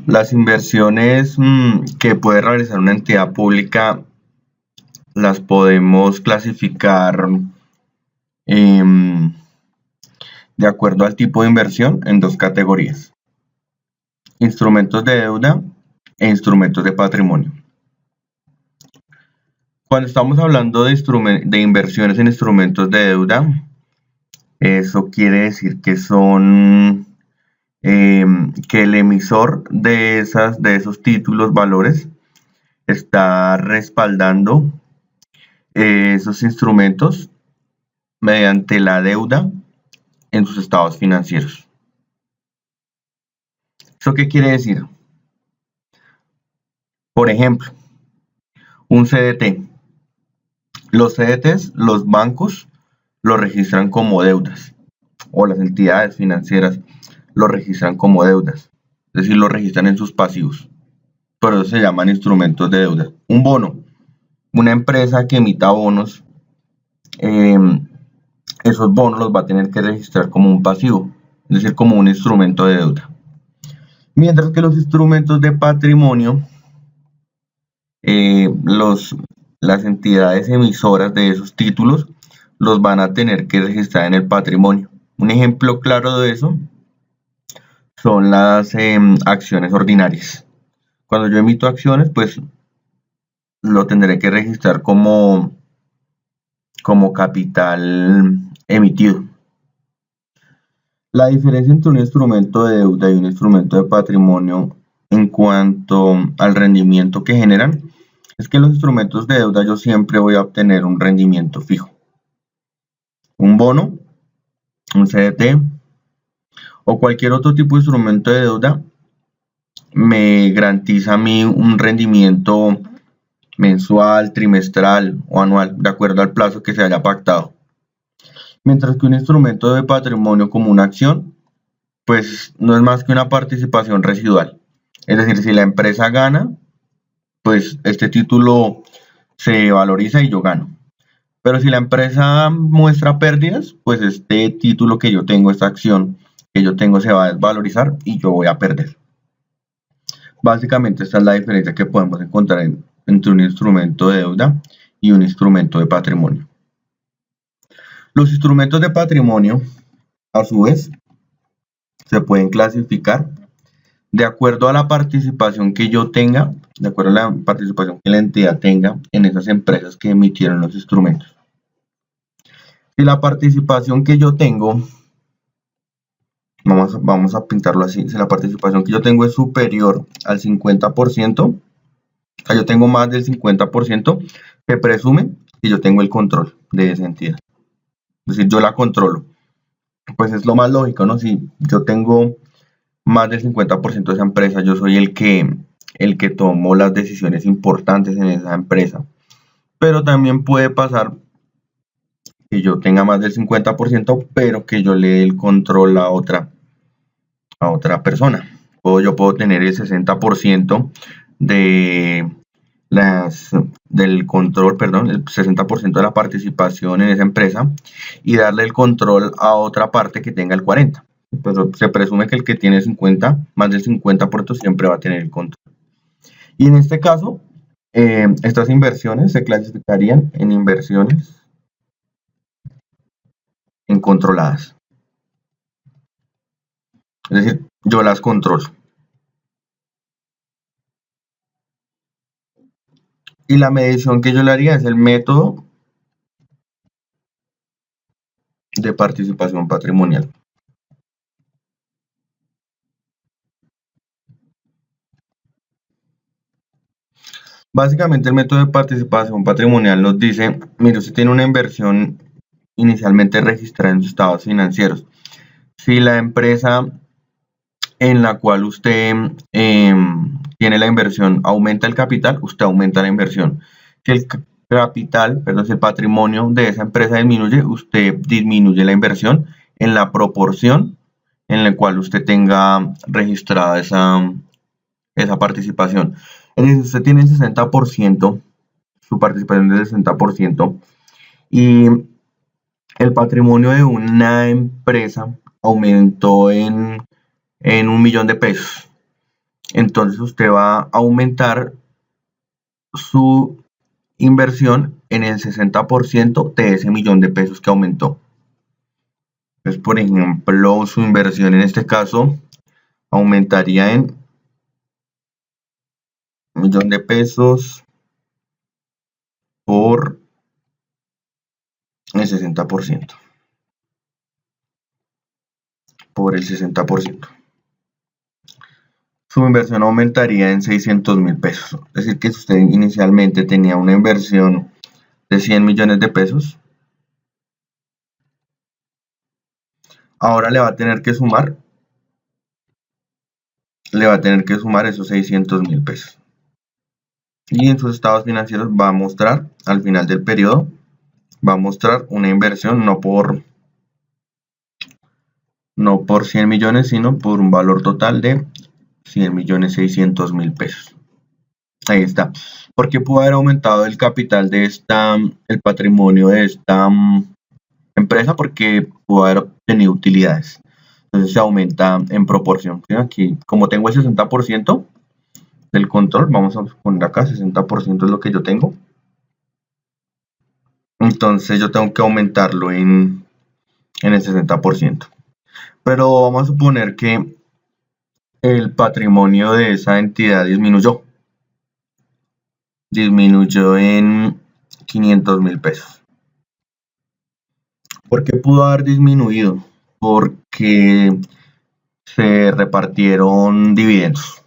Las inversiones que puede realizar una entidad pública las podemos clasificar em, de acuerdo al tipo de inversión en dos categorías: instrumentos de deuda e instrumentos de patrimonio. Cuando estamos hablando de inversiones en instrumentos de deuda, eso quiere decir que son que el emisor de esos títulos valores está respaldando esos instrumentos mediante la deuda en sus estados financieros. ¿Eso qué quiere decir? Por ejemplo, un CDT. Los CDTs, los bancos lo registran como deudas, o las entidades financieras lo registran como deudas, es decir, lo registran en sus pasivos. Por eso se llaman instrumentos de deuda. Un bono, una empresa que emita bonos, esos bonos los va a tener que registrar como un pasivo, es decir, como un instrumento de deuda. Mientras que los instrumentos de patrimonio, las entidades emisoras de esos títulos los van a tener que registrar en el patrimonio. Un ejemplo claro de eso son las acciones ordinarias. Cuando yo emito acciones, pues lo tendré que registrar como capital emitido. La diferencia entre un instrumento de deuda y un instrumento de patrimonio en cuanto al rendimiento que generan es que en los instrumentos de deuda yo siempre voy a obtener un rendimiento fijo. Un bono, un CDT o cualquier otro tipo de instrumento de deuda me garantiza a mí un rendimiento mensual, trimestral o anual, de acuerdo al plazo que se haya pactado. Mientras que un instrumento de patrimonio como una acción, pues no es más que una participación residual. Es decir, si la empresa gana, pues este título se valoriza y yo gano. Pero si la empresa muestra pérdidas, pues este título que yo tengo, esta acción que yo tengo, se va a desvalorizar y yo voy a perder. Básicamente esta es la diferencia que podemos encontrar entre un instrumento de deuda y un instrumento de patrimonio. Los instrumentos de patrimonio, a su vez, se pueden clasificar de acuerdo a la participación que yo tenga, de acuerdo a la participación que la entidad tenga en esas empresas que emitieron los instrumentos. Si la participación que yo tengo, vamos a pintarlo así, si la participación que yo tengo es superior al 50%, o sea, yo tengo más del 50%, se presume que yo tengo el control de esa entidad. Es decir, yo la controlo. Pues es lo más lógico, ¿no? Si yo tengo más del 50% de esa empresa, yo soy el que tomo las decisiones importantes en esa empresa. Pero también puede pasar que yo tenga más del 50%, pero que yo le dé el control a otra persona. Yo puedo tener el 60% del control, perdón, el 60% de la participación en esa empresa y darle el control a otra parte que tenga el 40%. Pero se presume que el que tiene más del 50% siempre va a tener el control. Y en este caso, estas inversiones se clasificarían en inversiones en controladas. Es decir, yo las controlo. Y la medición que yo le haría es el método de participación patrimonial. Básicamente el método de participación patrimonial nos dice, mire, usted tiene una inversión inicialmente registrada en sus estados financieros. Si la empresa en la cual usted tiene la inversión aumenta el capital, usted aumenta la inversión. Si el si el patrimonio de esa empresa disminuye, usted disminuye la inversión en la proporción en la cual usted tenga registrada esa participación. Es decir, usted tiene el 60%, su participación es del 60%, y el patrimonio de una empresa aumentó en 1 millón de pesos. entonces usted va a aumentar su inversión en el 60% de ese millón de pesos que aumentó. Entonces, por ejemplo, su inversión en este caso aumentaría en millón de pesos por el 60%. Por el 60%. Su inversión aumentaría en 600.000 pesos. Es decir, que si usted inicialmente tenía una inversión de 100 millones de pesos, ahora le va a tener que sumar esos 600.000 pesos. Y en sus estados financieros va a mostrar, al final del periodo, va a mostrar una inversión no por 100 millones, sino por un valor total de 100.600.000 pesos. Ahí está. ¿Por qué pudo haber aumentado el capital de el patrimonio de esta empresa? Porque pudo haber obtenido utilidades. Entonces se aumenta en proporción. ¿Sí? Aquí, como tengo el 60% del control, vamos a poner acá, 60% es lo que yo tengo. Entonces yo tengo que aumentarlo en el 60%. Pero vamos a suponer que el patrimonio de esa entidad disminuyó en 500.000 pesos. ¿Por qué pudo haber disminuido? Porque se repartieron dividendos.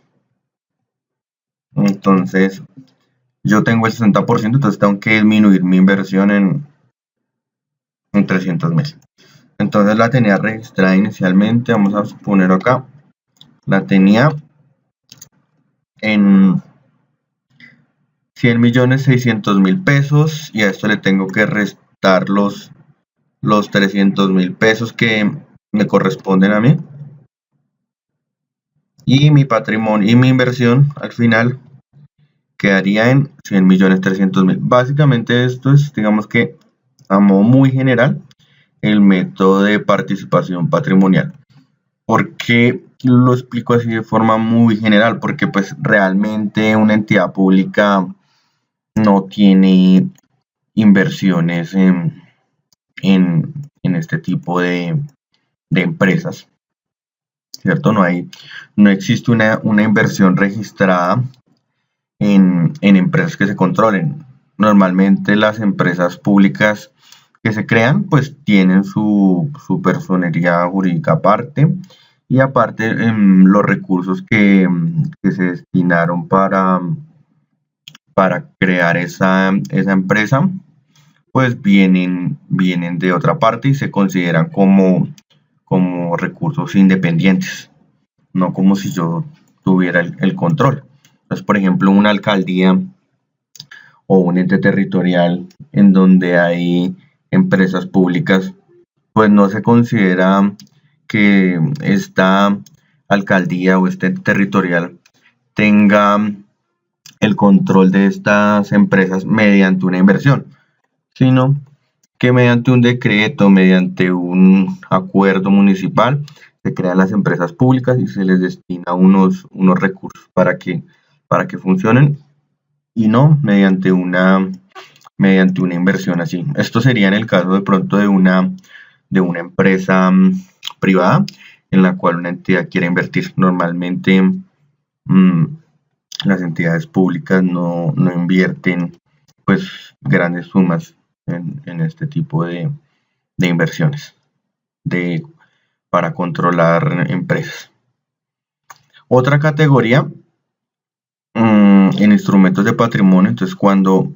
Entonces, yo tengo el 60%, entonces tengo que disminuir mi inversión en 300.000. Entonces la tenía registrada inicialmente, vamos a suponer acá, la tenía en 100.600.000 pesos y a esto le tengo que restar los 300.000 pesos que me corresponden a mí, y mi patrimonio y mi inversión al final quedaría en 100.300.000. Básicamente esto es, digamos que a modo muy general, el método de participación patrimonial. ¿Por qué lo explico así de forma muy general? Porque pues realmente una entidad pública no tiene inversiones en este tipo de empresas, ¿cierto? No existe una inversión registrada en empresas que se controlen. Normalmente las empresas públicas que se crean pues tienen su personería jurídica aparte, y aparte los recursos que se destinaron para crear esa empresa pues vienen de otra parte y se consideran como recursos independientes, no como si yo tuviera el control. Entonces, por ejemplo, una alcaldía o un ente territorial en donde hay empresas públicas, pues no se considera que esta alcaldía o este ente territorial tenga el control de estas empresas mediante una inversión, sino que mediante un decreto, mediante un acuerdo municipal, se crean las empresas públicas y se les destina unos recursos para que funcionen, y no mediante una inversión así. Esto sería en el caso de pronto de una empresa privada en la cual una entidad quiere invertir. Normalmente las entidades públicas no invierten pues grandes sumas en este tipo de inversiones para controlar empresas. Otra categoría en instrumentos de patrimonio, entonces cuando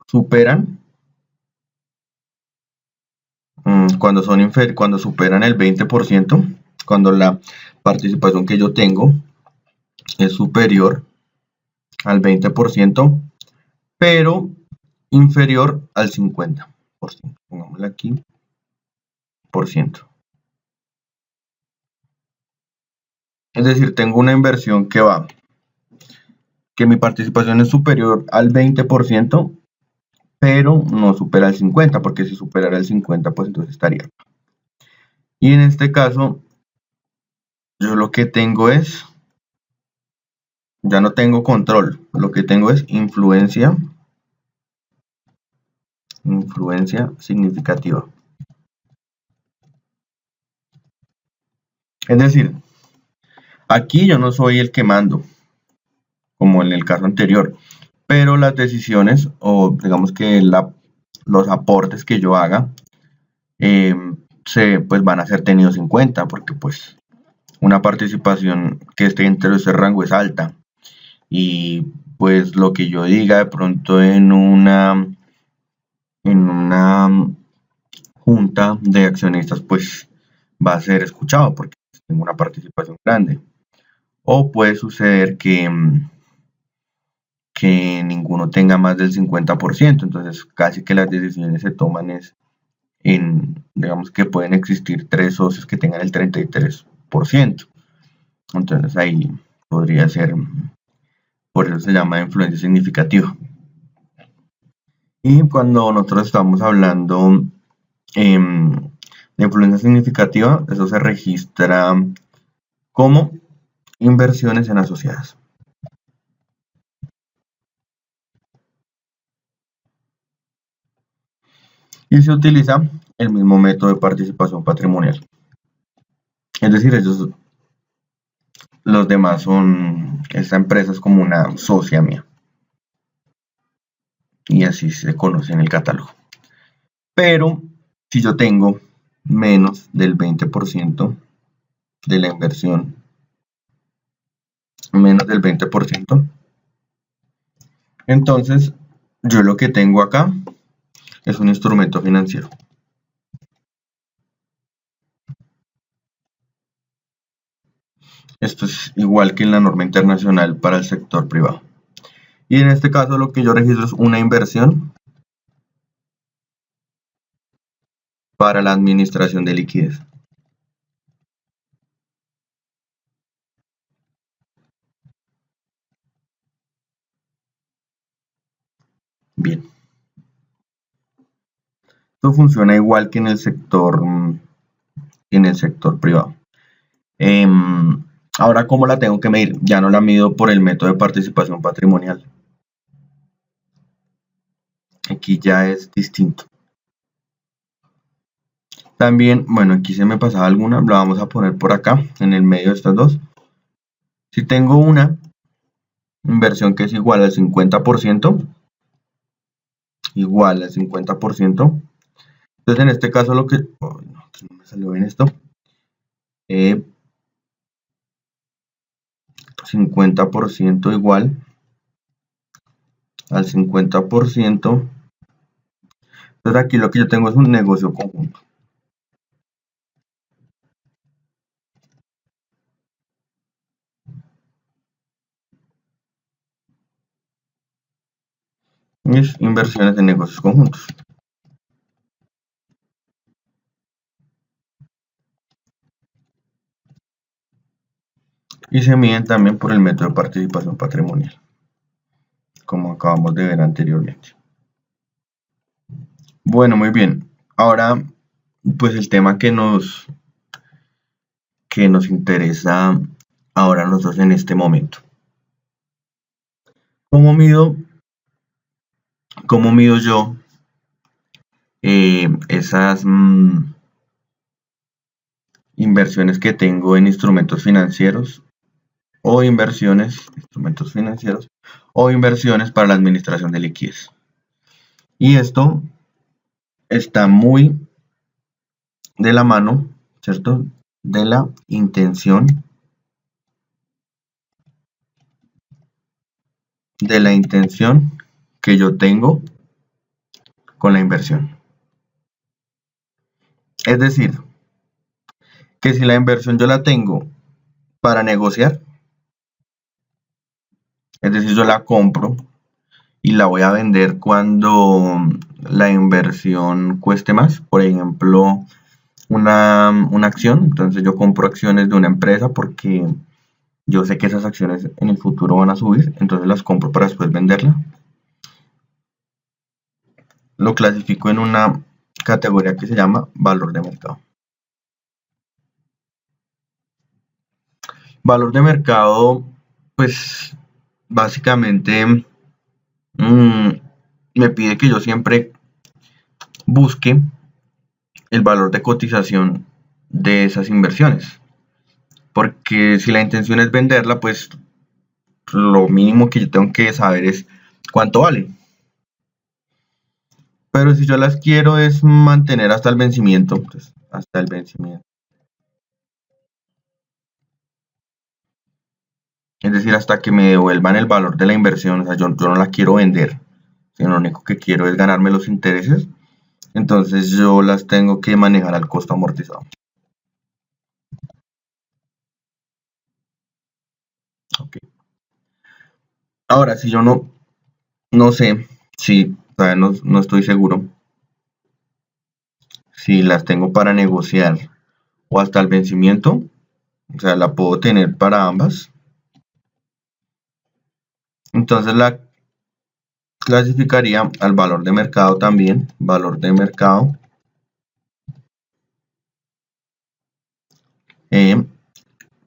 superan cuando superan el 20%, cuando la participación que yo tengo es superior al 20%, pero inferior al 50%. Pongámosle aquí, por ciento. Es decir, tengo una inversión que mi participación es superior al 20%, pero no supera el 50%, porque si superara el 50%, pues entonces estaría. Y en este caso, yo lo que tengo es Ya no tengo control, lo que tengo es influencia significativa. Es decir, aquí yo no soy el que mando, como en el caso anterior, pero las decisiones o digamos que los aportes que yo haga eh, pues van a ser tenidos en cuenta porque pues una participación que esté dentro de ese rango es alta y pues lo que yo diga de pronto en una junta de accionistas pues va a ser escuchado porque tengo una participación grande. O puede suceder que ninguno tenga más del 50%, entonces casi que las decisiones se toman digamos que pueden existir 3 socios que tengan el 33%. Entonces ahí podría ser, por eso se llama influencia significativa. Y cuando nosotros estamos hablando de influencia significativa, eso se registra como inversiones en asociadas. Y se utiliza el mismo método de participación patrimonial. Es decir, los demás esta empresa es como una socia mía. Y así se conoce en el catálogo. Pero si yo tengo menos del 20% de la inversión, menos del 20%, entonces yo lo que tengo acá es un instrumento financiero. Esto es igual que en la norma internacional para el sector privado. Y en este caso lo que yo registro es una inversión para la administración de liquidez. Bien. Esto funciona igual que en el sector privado. Ahora, ¿cómo la tengo que medir? Ya no la mido por el método de participación patrimonial. Aquí ya es distinto. También, bueno, aquí se me pasaba alguna, la vamos a poner por acá, en el medio de estas dos. Si tengo una inversión que es igual al 50%, entonces en este caso lo que, oh, no, que no me salió bien esto, 50% igual al 50%, entonces aquí lo que yo tengo es un negocio conjunto. Mis inversiones en negocios conjuntos. Y se miden también por el método de participación patrimonial, como acabamos de ver anteriormente. Bueno, muy bien. Ahora, pues el tema que nos interesa ahora nosotros en este momento. ¿Cómo mido yo esas inversiones que tengo en instrumentos financieros o instrumentos financieros o inversiones para la administración de liquidez? Y esto está muy de la mano, ¿cierto? De la intención que yo tengo con la inversión. Es decir, que si la inversión yo la tengo para negociar, es decir, yo la compro y la voy a vender cuando la inversión cueste más, por ejemplo, una acción, entonces yo compro acciones de una empresa porque yo sé que esas acciones en el futuro van a subir, entonces las compro para después venderla. Lo clasifico en una categoría que se llama valor de mercado. Valor de mercado, pues básicamente me pide que yo siempre busque el valor de cotización de esas inversiones. Porque si la intención es venderla, pues lo mínimo que yo tengo que saber es cuánto vale. Pero si yo las quiero es mantener hasta el vencimiento, pues hasta el vencimiento. Es decir, hasta que me devuelvan el valor de la inversión. O sea, yo no la quiero vender, sino lo único que quiero es ganarme los intereses. Entonces yo las tengo que manejar al costo amortizado. Okay. Ahora, si yo no sé, si todavía no estoy seguro si las tengo para negociar o hasta el vencimiento, o sea, la puedo tener para ambas. Entonces la clasificaría al valor de mercado también, valor de mercado,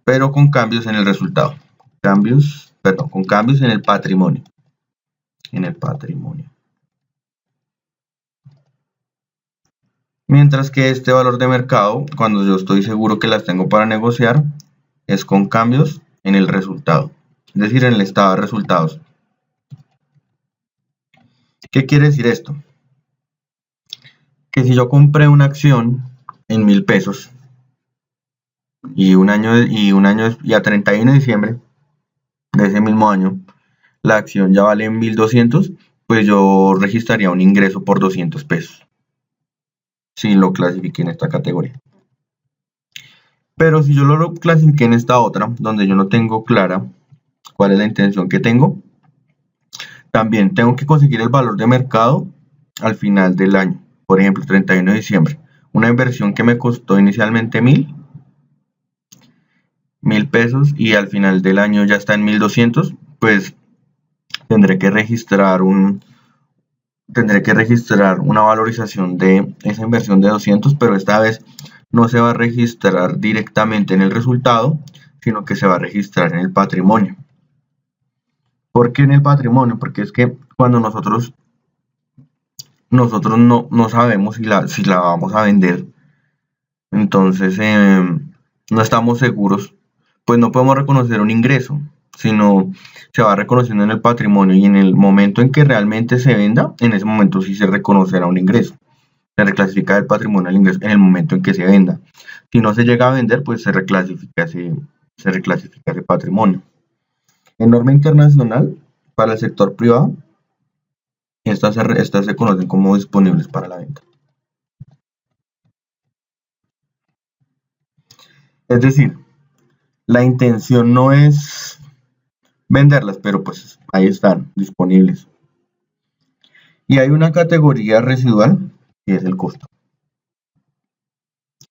pero con cambios en el resultado, con cambios en el patrimonio, Mientras que este valor de mercado, cuando yo estoy seguro que las tengo para negociar, es con cambios en el resultado, es decir, en el estado de resultados. ¿Qué quiere decir esto? Que si yo compré una acción en 1.000 pesos y y a 31 de diciembre de ese mismo año la acción ya vale 1.200, pues yo registraría un ingreso por 200 pesos si lo clasifiqué en esta categoría. Pero si yo lo clasifiqué en esta otra, donde yo no tengo clara cuál es la intención que tengo, también tengo que conseguir el valor de mercado al final del año. Por ejemplo, 31 de diciembre. Una inversión que me costó inicialmente 1.000 pesos y al final del año ya está en 1.200, pues tendré que registrar una valorización de esa inversión de 200, pero esta vez no se va a registrar directamente en el resultado, sino que se va a registrar en el patrimonio. ¿Por qué en el patrimonio? Porque es que cuando nosotros no sabemos si la vamos a vender, entonces no estamos seguros, pues no podemos reconocer un ingreso, sino se va reconociendo en el patrimonio y en el momento en que realmente se venda, en ese momento sí se reconocerá un ingreso. Se reclasifica el patrimonio al ingreso en el momento en que se venda. Si no se llega a vender, pues se reclasifica ese patrimonio. En norma internacional, para el sector privado, estas se conocen como disponibles para la venta. Es decir, la intención no es venderlas, pero pues ahí están disponibles. Y hay una categoría residual que es el costo.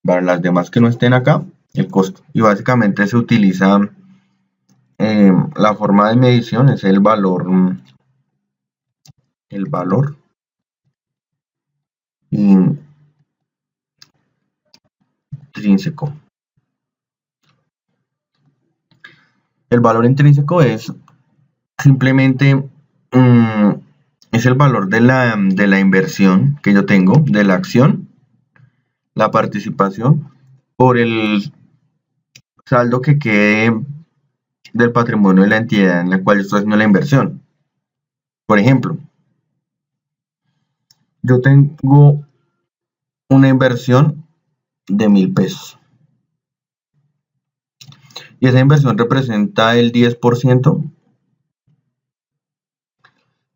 Para las demás que no estén acá, el costo. Y básicamente se utiliza la forma de medición es el valor intrínseco. El valor intrínseco es simplemente es el valor de la inversión que yo tengo, de la acción, la participación, por el saldo que quede del patrimonio de la entidad en la cual yo estoy haciendo la inversión. Por ejemplo, yo tengo una inversión de 1.000 pesos y esa inversión representa el 10%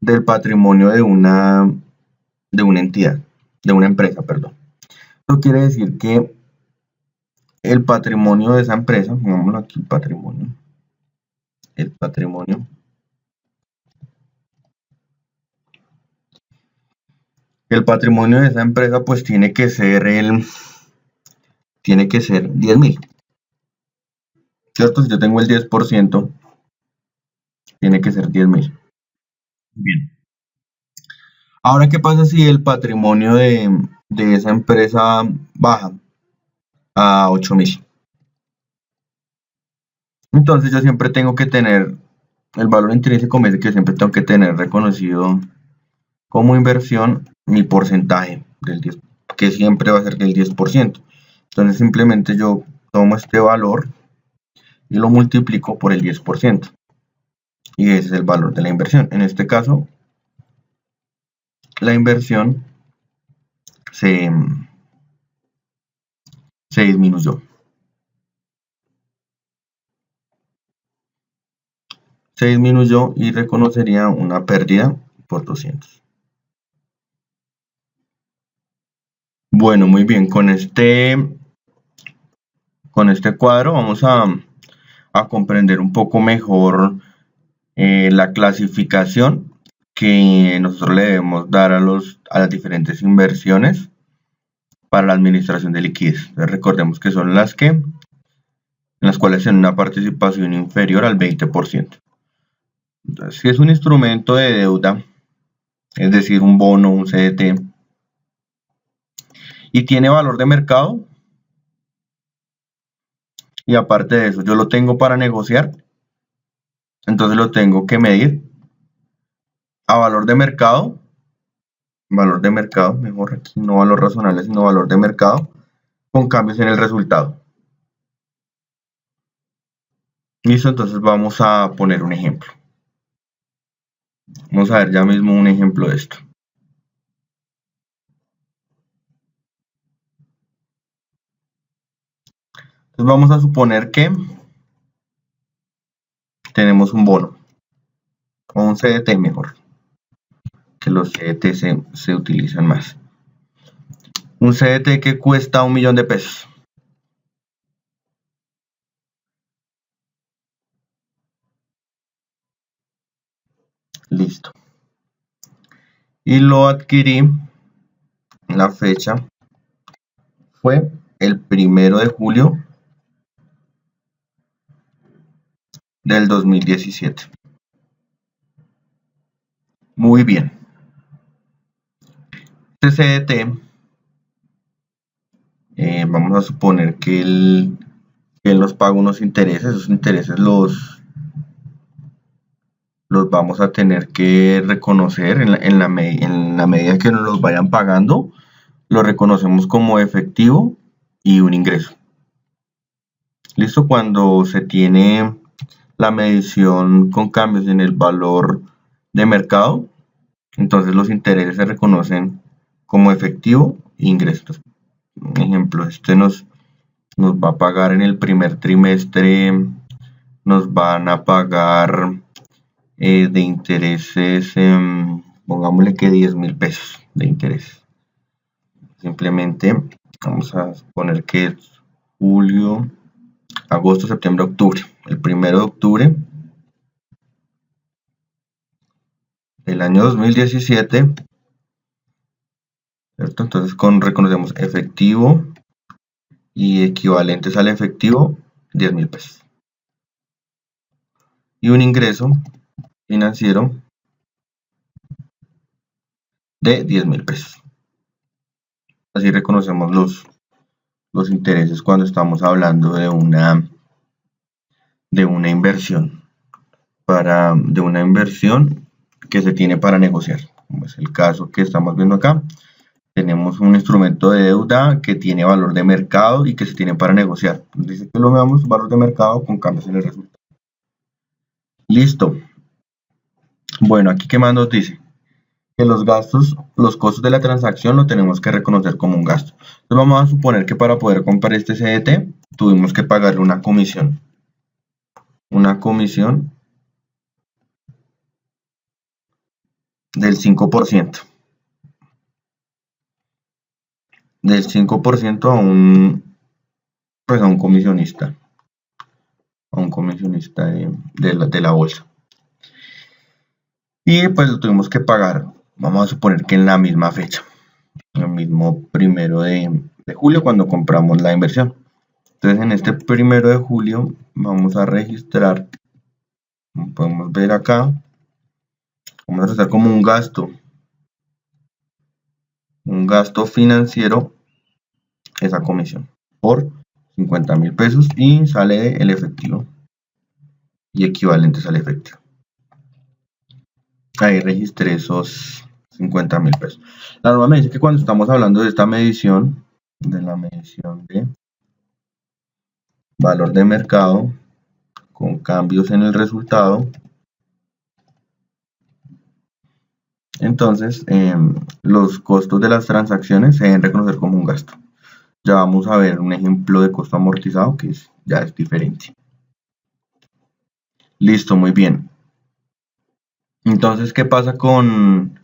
del patrimonio de una entidad, de una empresa, perdón. Eso quiere decir que el patrimonio de esa empresa, pongámoslo aquí, el patrimonio de esa empresa pues tiene que ser 10.000, ¿cierto? Si yo tengo el 10%, tiene que ser 10.000. Bien. Ahora, ¿qué pasa si el patrimonio de esa empresa baja a 8.000? Entonces yo siempre tengo que tener el valor intrínseco me dice que siempre tengo que tener reconocido como inversión mi porcentaje del 10, que siempre va a ser del 10%. Entonces simplemente yo tomo este valor y lo multiplico por el 10%. Y ese es el valor de la inversión. En este caso, la inversión se disminuyó. Se disminuyó y reconocería una pérdida por 200. Bueno, muy bien, con este cuadro vamos a comprender un poco mejor la clasificación que nosotros le debemos dar a las diferentes inversiones para la administración de liquidez. Entonces, recordemos que son en las cuales tienen una participación inferior al 20%. Entonces, si es un instrumento de deuda, es decir, un bono, un CDT, y tiene valor de mercado, y aparte de eso yo lo tengo para negociar, entonces lo tengo que medir a valor de mercado, mejor aquí, no valor razonable, sino valor de mercado, con cambios en el resultado. Listo, entonces vamos a poner un ejemplo. Vamos a ver ya mismo un ejemplo de esto. Entonces vamos a suponer que tenemos un bono, o un CDT mejor, que los CDT se utilizan más. Un CDT que cuesta 1 millón de pesos. Listo. Y lo adquirí, la fecha fue el 1 de julio del 2017. Muy bien. Este CDT, vamos a suponer que él nos paga unos intereses. Esos intereses los vamos a tener que reconocer en la medida que nos los vayan pagando, lo reconocemos como efectivo y un ingreso. Listo, cuando se tiene la medición con cambios en el valor de mercado, entonces los intereses se reconocen como efectivo e ingresos. Un ejemplo, este nos va a pagar en el primer trimestre, nos van a pagar de intereses, pongámosle que 10,000 pesos de interés. Simplemente vamos a poner que es julio, agosto, septiembre, octubre. El 1 de octubre del año 2017, ¿cierto? Entonces reconocemos efectivo y equivalentes al efectivo, 10,000 pesos. Y un ingreso financiero de 10,000 pesos. Así reconocemos los intereses cuando estamos hablando de una inversión de una inversión que se tiene para negociar, como es el caso que estamos viendo acá. Tenemos un instrumento de deuda que tiene valor de mercado y que se tiene para negociar. Dice que lo veamos valor de mercado con cambios en el resultado. Listo. Bueno, aquí qué más nos dice que los costos de la transacción lo tenemos que reconocer como un gasto. Entonces vamos a suponer que para poder comprar este CDT tuvimos que pagarle una comisión. Una comisión del 5%. Del 5% a un comisionista. A un comisionista de la bolsa. Y pues lo tuvimos que pagar, vamos a suponer que en la misma fecha, el mismo 1 de julio cuando compramos la inversión. Entonces en este 1 de julio vamos a registrar, como podemos ver acá, vamos a registrar como un gasto financiero esa comisión por 50,000 pesos y sale el efectivo y equivalentes al efectivo. ahí registré esos 50.000 pesos. La norma me dice que cuando estamos hablando de esta medición, de la medición de valor de mercado con cambios en el resultado, entonces los costos de las transacciones se deben reconocer como un gasto. Ya vamos a ver un ejemplo de costo amortizado que ya es diferente. Listo, muy bien. Entonces, ¿qué pasa con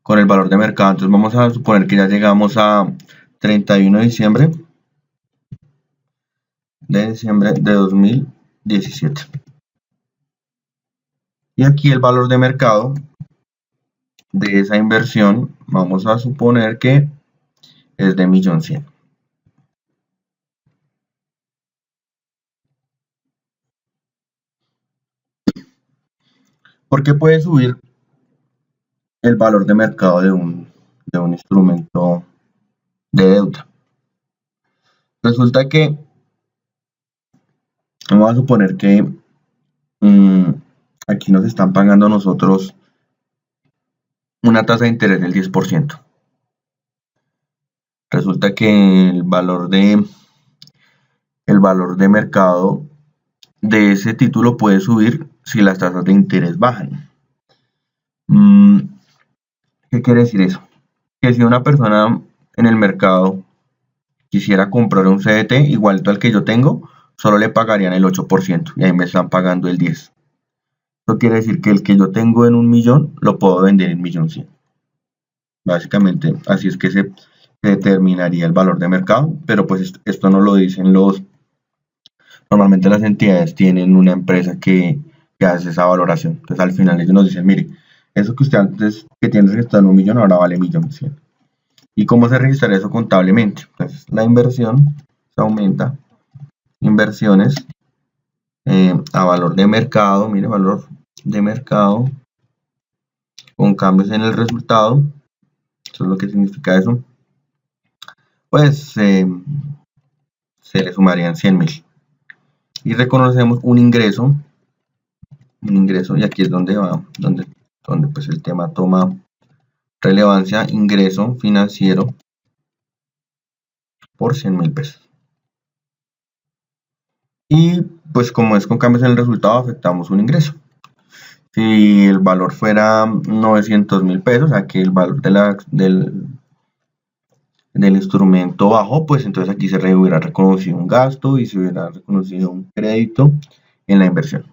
el valor de mercado? Entonces vamos a suponer que ya llegamos a 31 de diciembre de 2017. Y aquí el valor de mercado de esa inversión, vamos a suponer que es de 1.100.000. ¿Por qué puede subir el valor de mercado de un instrumento de deuda? Resulta que vamos a suponer que aquí nos están pagando a nosotros una tasa de interés del 10%. Resulta que el valor de mercado de ese título puede subir si las tasas de interés bajan. ¿Qué quiere decir eso? Que si una persona en el mercado quisiera comprar un CDT igual al que yo tengo, solo le pagarían el 8% y ahí me están pagando el 10%. Eso quiere decir que el que yo tengo en 1.000.000 lo puedo vender en 1.100.000. Básicamente así es que se determinaría el valor de mercado, pero pues esto no lo dicen normalmente las entidades tienen una empresa que hace esa valoración. Entonces al final ellos nos dicen, mire, eso que usted antes que tiene registrado en 1.000.000 ahora vale 1.100.000. ¿Y cómo se registraría eso contablemente? Pues la inversión se aumenta, inversiones a valor de mercado, mire, valor de mercado con cambios en el resultado, eso es lo que significa eso, pues se le sumarían 100.000. Y reconocemos un ingreso, y aquí es donde va, donde pues el tema toma relevancia, ingreso financiero por 100.000 pesos. Y pues como es con cambios en el resultado, afectamos un ingreso. Si el valor fuera 900.000 pesos, aquí el valor del instrumento bajó, pues entonces aquí se hubiera reconocido un gasto y se hubiera reconocido un crédito en la inversión.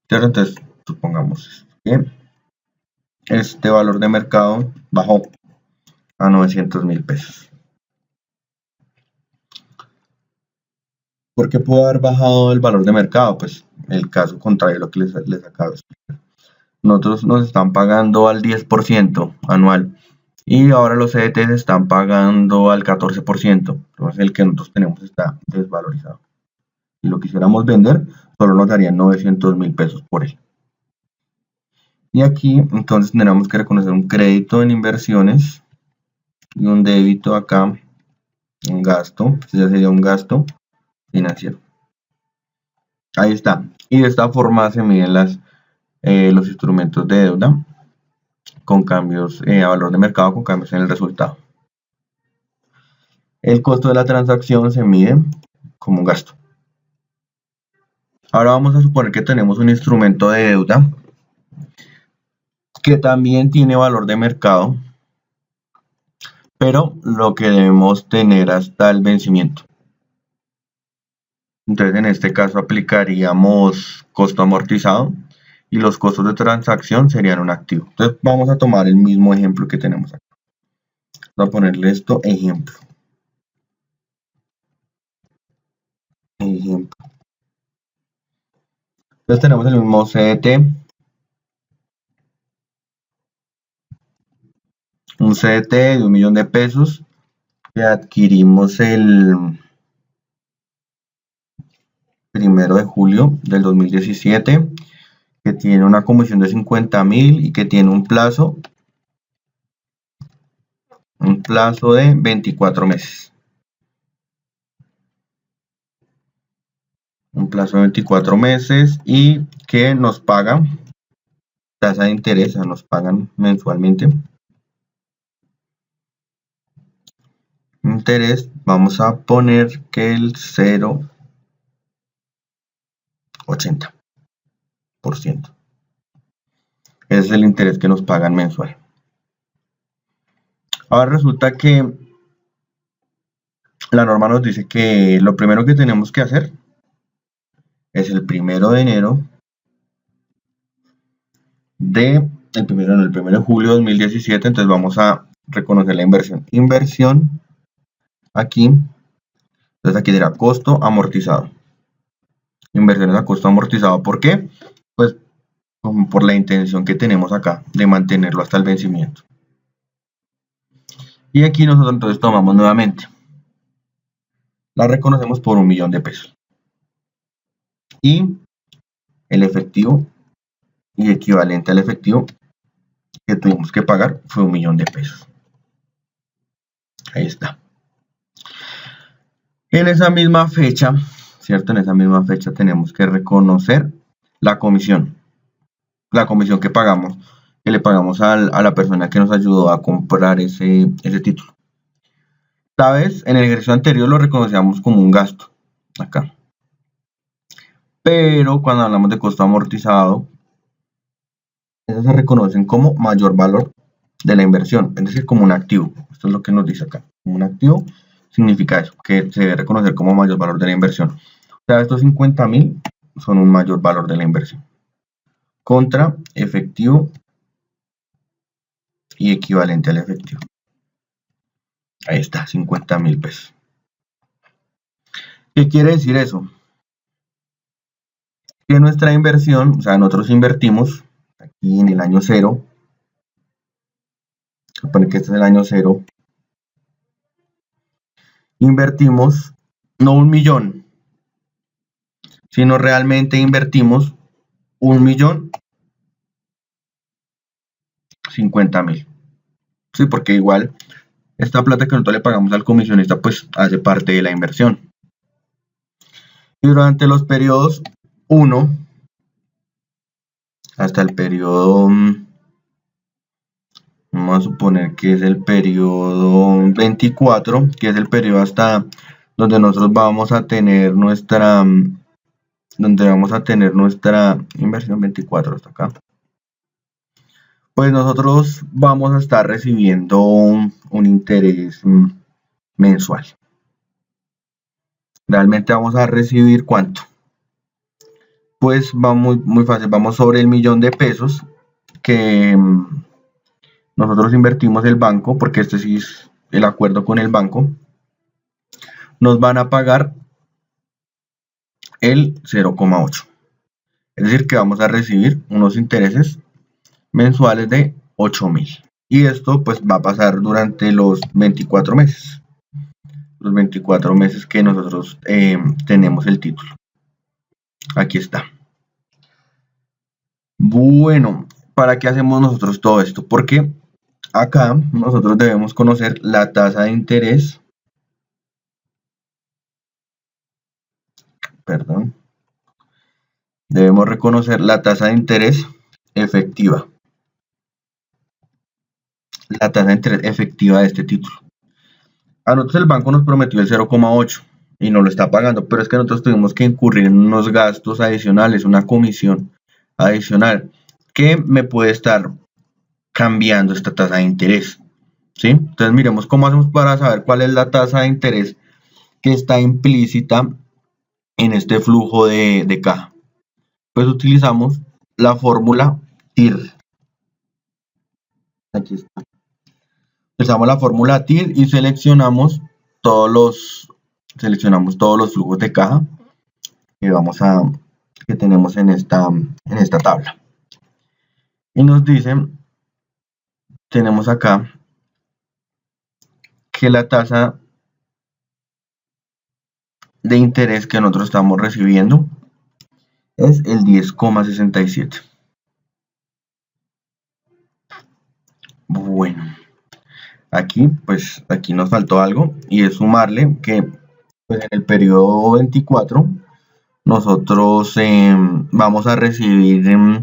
¿Cierto? Entonces, supongamos que este valor de mercado bajó a 900.000 pesos. ¿Por qué pudo haber bajado el valor de mercado? Pues el caso contrario a lo que les acabo de explicar. Nosotros nos están pagando al 10% anual y ahora los CDTs están pagando al 14%. Entonces el que nosotros tenemos está desvalorizado. Si lo quisiéramos vender, solo nos darían 900.000 pesos por él. Y aquí entonces tendremos que reconocer un crédito en inversiones y un débito acá, un gasto, ya sería un gasto financiero. Ahí está. Y de esta forma se miden los instrumentos de deuda con cambios a valor de mercado, con cambios en el resultado. El costo de la transacción se mide como un gasto. Ahora vamos a suponer que tenemos un instrumento de deuda que también tiene valor de mercado, pero lo que debemos tener hasta el vencimiento. Entonces en este caso aplicaríamos costo amortizado y los costos de transacción serían un activo. Entonces vamos a tomar el mismo ejemplo que tenemos aquí. Vamos a ponerle esto ejemplo. Entonces tenemos el mismo CDT, un CDT de 1.000.000 de pesos que adquirimos el 1 de julio del 2017, que tiene una comisión de 50.000 y que tiene un plazo de 24 meses. Un plazo de 24 meses y que nos paga tasa de interés, nos pagan mensualmente. Interés, vamos a poner que el 0,80%. Ese es el interés que nos pagan mensual. Ahora resulta que la norma nos dice que lo primero que tenemos que hacer es el 1 de enero el 1 de julio de 2017, entonces vamos a reconocer la inversión. Inversión, aquí, entonces aquí dirá costo amortizado. Inversiones a costo amortizado, ¿por qué? Pues por la intención que tenemos acá de mantenerlo hasta el vencimiento. Y aquí nosotros entonces tomamos nuevamente, la reconocemos por 1.000.000 de pesos. Y el efectivo y equivalente al efectivo que tuvimos que pagar fue 1.000.000 de pesos. Ahí está. En esa misma fecha, ¿cierto? En esa misma fecha tenemos que reconocer la comisión. La comisión que pagamos, que le pagamos a la persona que nos ayudó a comprar ese título. Esta vez, en el ejercicio anterior lo reconocíamos como un gasto, acá. Pero cuando hablamos de costo amortizado, esas se reconocen como mayor valor de la inversión, es decir, como un activo. Esto es lo que nos dice acá. Como un activo significa eso, que se debe reconocer como mayor valor de la inversión. O sea, estos 50.000 son un mayor valor de la inversión. Contra efectivo y equivalente al efectivo. Ahí está, 50.000 pesos. ¿Qué quiere decir eso? Que nuestra inversión, o sea, nosotros invertimos aquí en el año 0. Supone que este es el año 0. Invertimos no 1.000.000, sino realmente invertimos 1.050.000. Sí, porque igual esta plata que nosotros le pagamos al comisionista pues hace parte de la inversión. Y durante los periodos 1 hasta el periodo, vamos a suponer que es el periodo 24, que es el periodo hasta donde nosotros vamos a tener nuestra inversión 24 hasta acá. Pues nosotros vamos a estar recibiendo un interés mensual. Realmente vamos a recibir ¿cuánto? Pues va muy fácil, vamos sobre el 1.000.000 de pesos que nosotros invertimos el banco, porque este sí es el acuerdo con el banco. Nos van a pagar el 0,8. Es decir, que vamos a recibir unos intereses mensuales de 8.000. Y esto pues va a pasar durante los 24 meses. Los 24 meses que nosotros tenemos el título. Aquí está. Bueno, ¿para qué hacemos nosotros todo esto? Porque acá nosotros debemos conocer la tasa de interés. Perdón. Debemos reconocer la tasa de interés efectiva. La tasa de interés efectiva de este título. A nosotros el banco nos prometió el 0,8 y nos lo está pagando, pero es que nosotros tuvimos que incurrir en unos gastos adicionales, una comisión adicional que me puede estar cambiando esta tasa de interés, ¿sí? Entonces miremos cómo hacemos para saber cuál es la tasa de interés que está implícita en este flujo de caja. Pues utilizamos la fórmula TIR. Aquí está. Utilizamos la fórmula TIR y seleccionamos todos los flujos de caja que tenemos en esta tabla. Y nos dicen, tenemos acá que la tasa de interés que nosotros estamos recibiendo es el 10,67. Bueno, aquí nos faltó algo y es sumarle que pues, en el periodo 24 nosotros vamos a recibir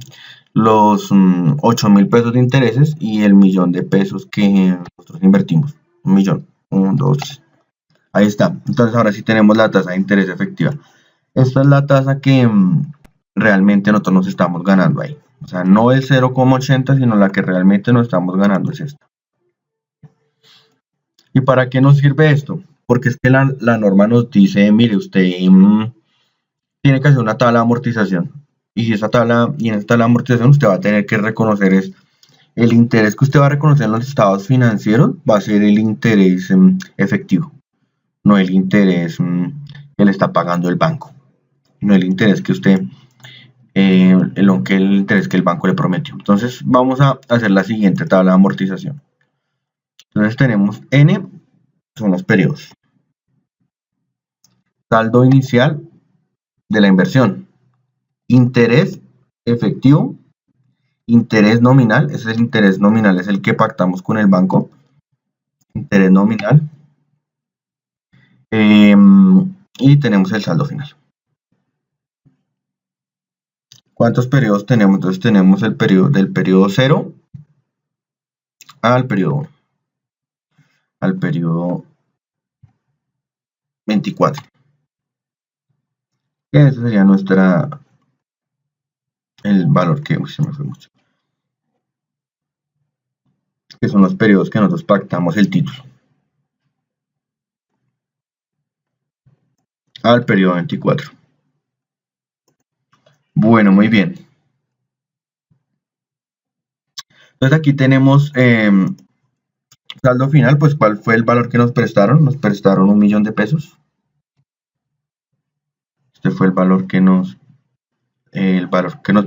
los 8.000 pesos de intereses y el millón de pesos que nosotros invertimos. 1.000.000. 1, 2, 3. Ahí está. Entonces ahora sí tenemos la tasa de interés efectiva. Esta es la tasa que realmente nosotros nos estamos ganando ahí. O sea, no el 0,80, sino la que realmente nos estamos ganando es esta. ¿Y para qué nos sirve esto? Porque es que la norma nos dice, mire, usted tiene que hacer una tabla de amortización. Y si en esa tabla de amortización usted va a tener que reconocer es el interés que usted va a reconocer en los estados financieros, va a ser el interés efectivo, no el interés que le está pagando el banco, no el interés que usted, el interés que el banco le prometió. Entonces vamos a hacer la siguiente tabla de amortización. Entonces tenemos N, son los periodos. Saldo inicial de la inversión. Interés efectivo. Interés nominal, ese es el interés nominal, es el que pactamos con el banco. Interés nominal. Y tenemos el saldo final. ¿Cuántos periodos tenemos? Entonces tenemos el periodo del periodo 0 al periodo 24. Y ese sería el valor que se me fue mucho. Que son los periodos que nosotros pactamos el título. Al periodo 24. Bueno, muy bien. Entonces aquí tenemos saldo final, pues ¿cuál fue el valor que nos prestaron? Nos prestaron 1.000.000 de pesos. Este fue el valor que nos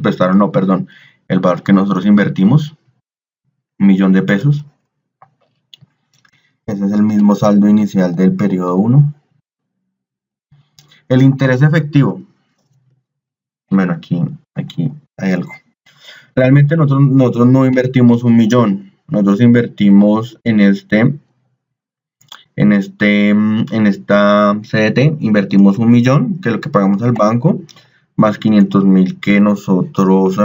prestaron, no, perdón, el valor que nosotros invertimos, 1.000.000 de pesos. Ese es el mismo saldo inicial del periodo 1. El interés efectivo. Bueno, aquí hay algo. Realmente nosotros no invertimos 1.000.000. Nosotros invertimos en esta CDT, invertimos 1.000.000, que es lo que pagamos al banco, más 500.000 que nosotros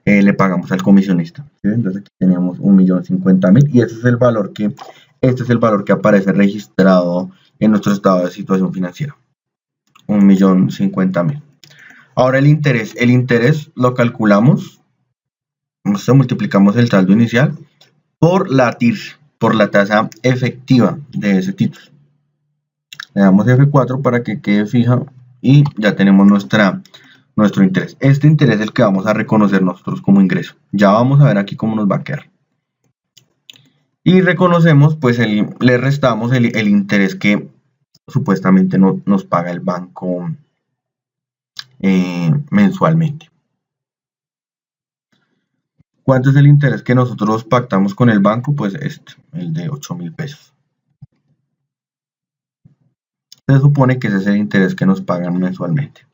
le pagamos al comisionista. ¿Sí? Entonces aquí tenemos 1.050.000 y este es el valor que aparece registrado en nuestro estado de situación financiera. 1.050.000. Ahora el interés lo calculamos, multiplicamos el saldo inicial por la TIR, por la tasa efectiva de ese título. Le damos F4 para que quede fija y ya tenemos nuestro interés. Este interés es el que vamos a reconocer nosotros como ingreso. Ya vamos a ver aquí cómo nos va a quedar. Y reconocemos, pues le restamos el interés que supuestamente nos paga el banco mensualmente. ¿Cuánto es el interés que nosotros pactamos con el banco? Pues el de 8.000 pesos. Se supone que ese es el interés que nos pagan mensualmente.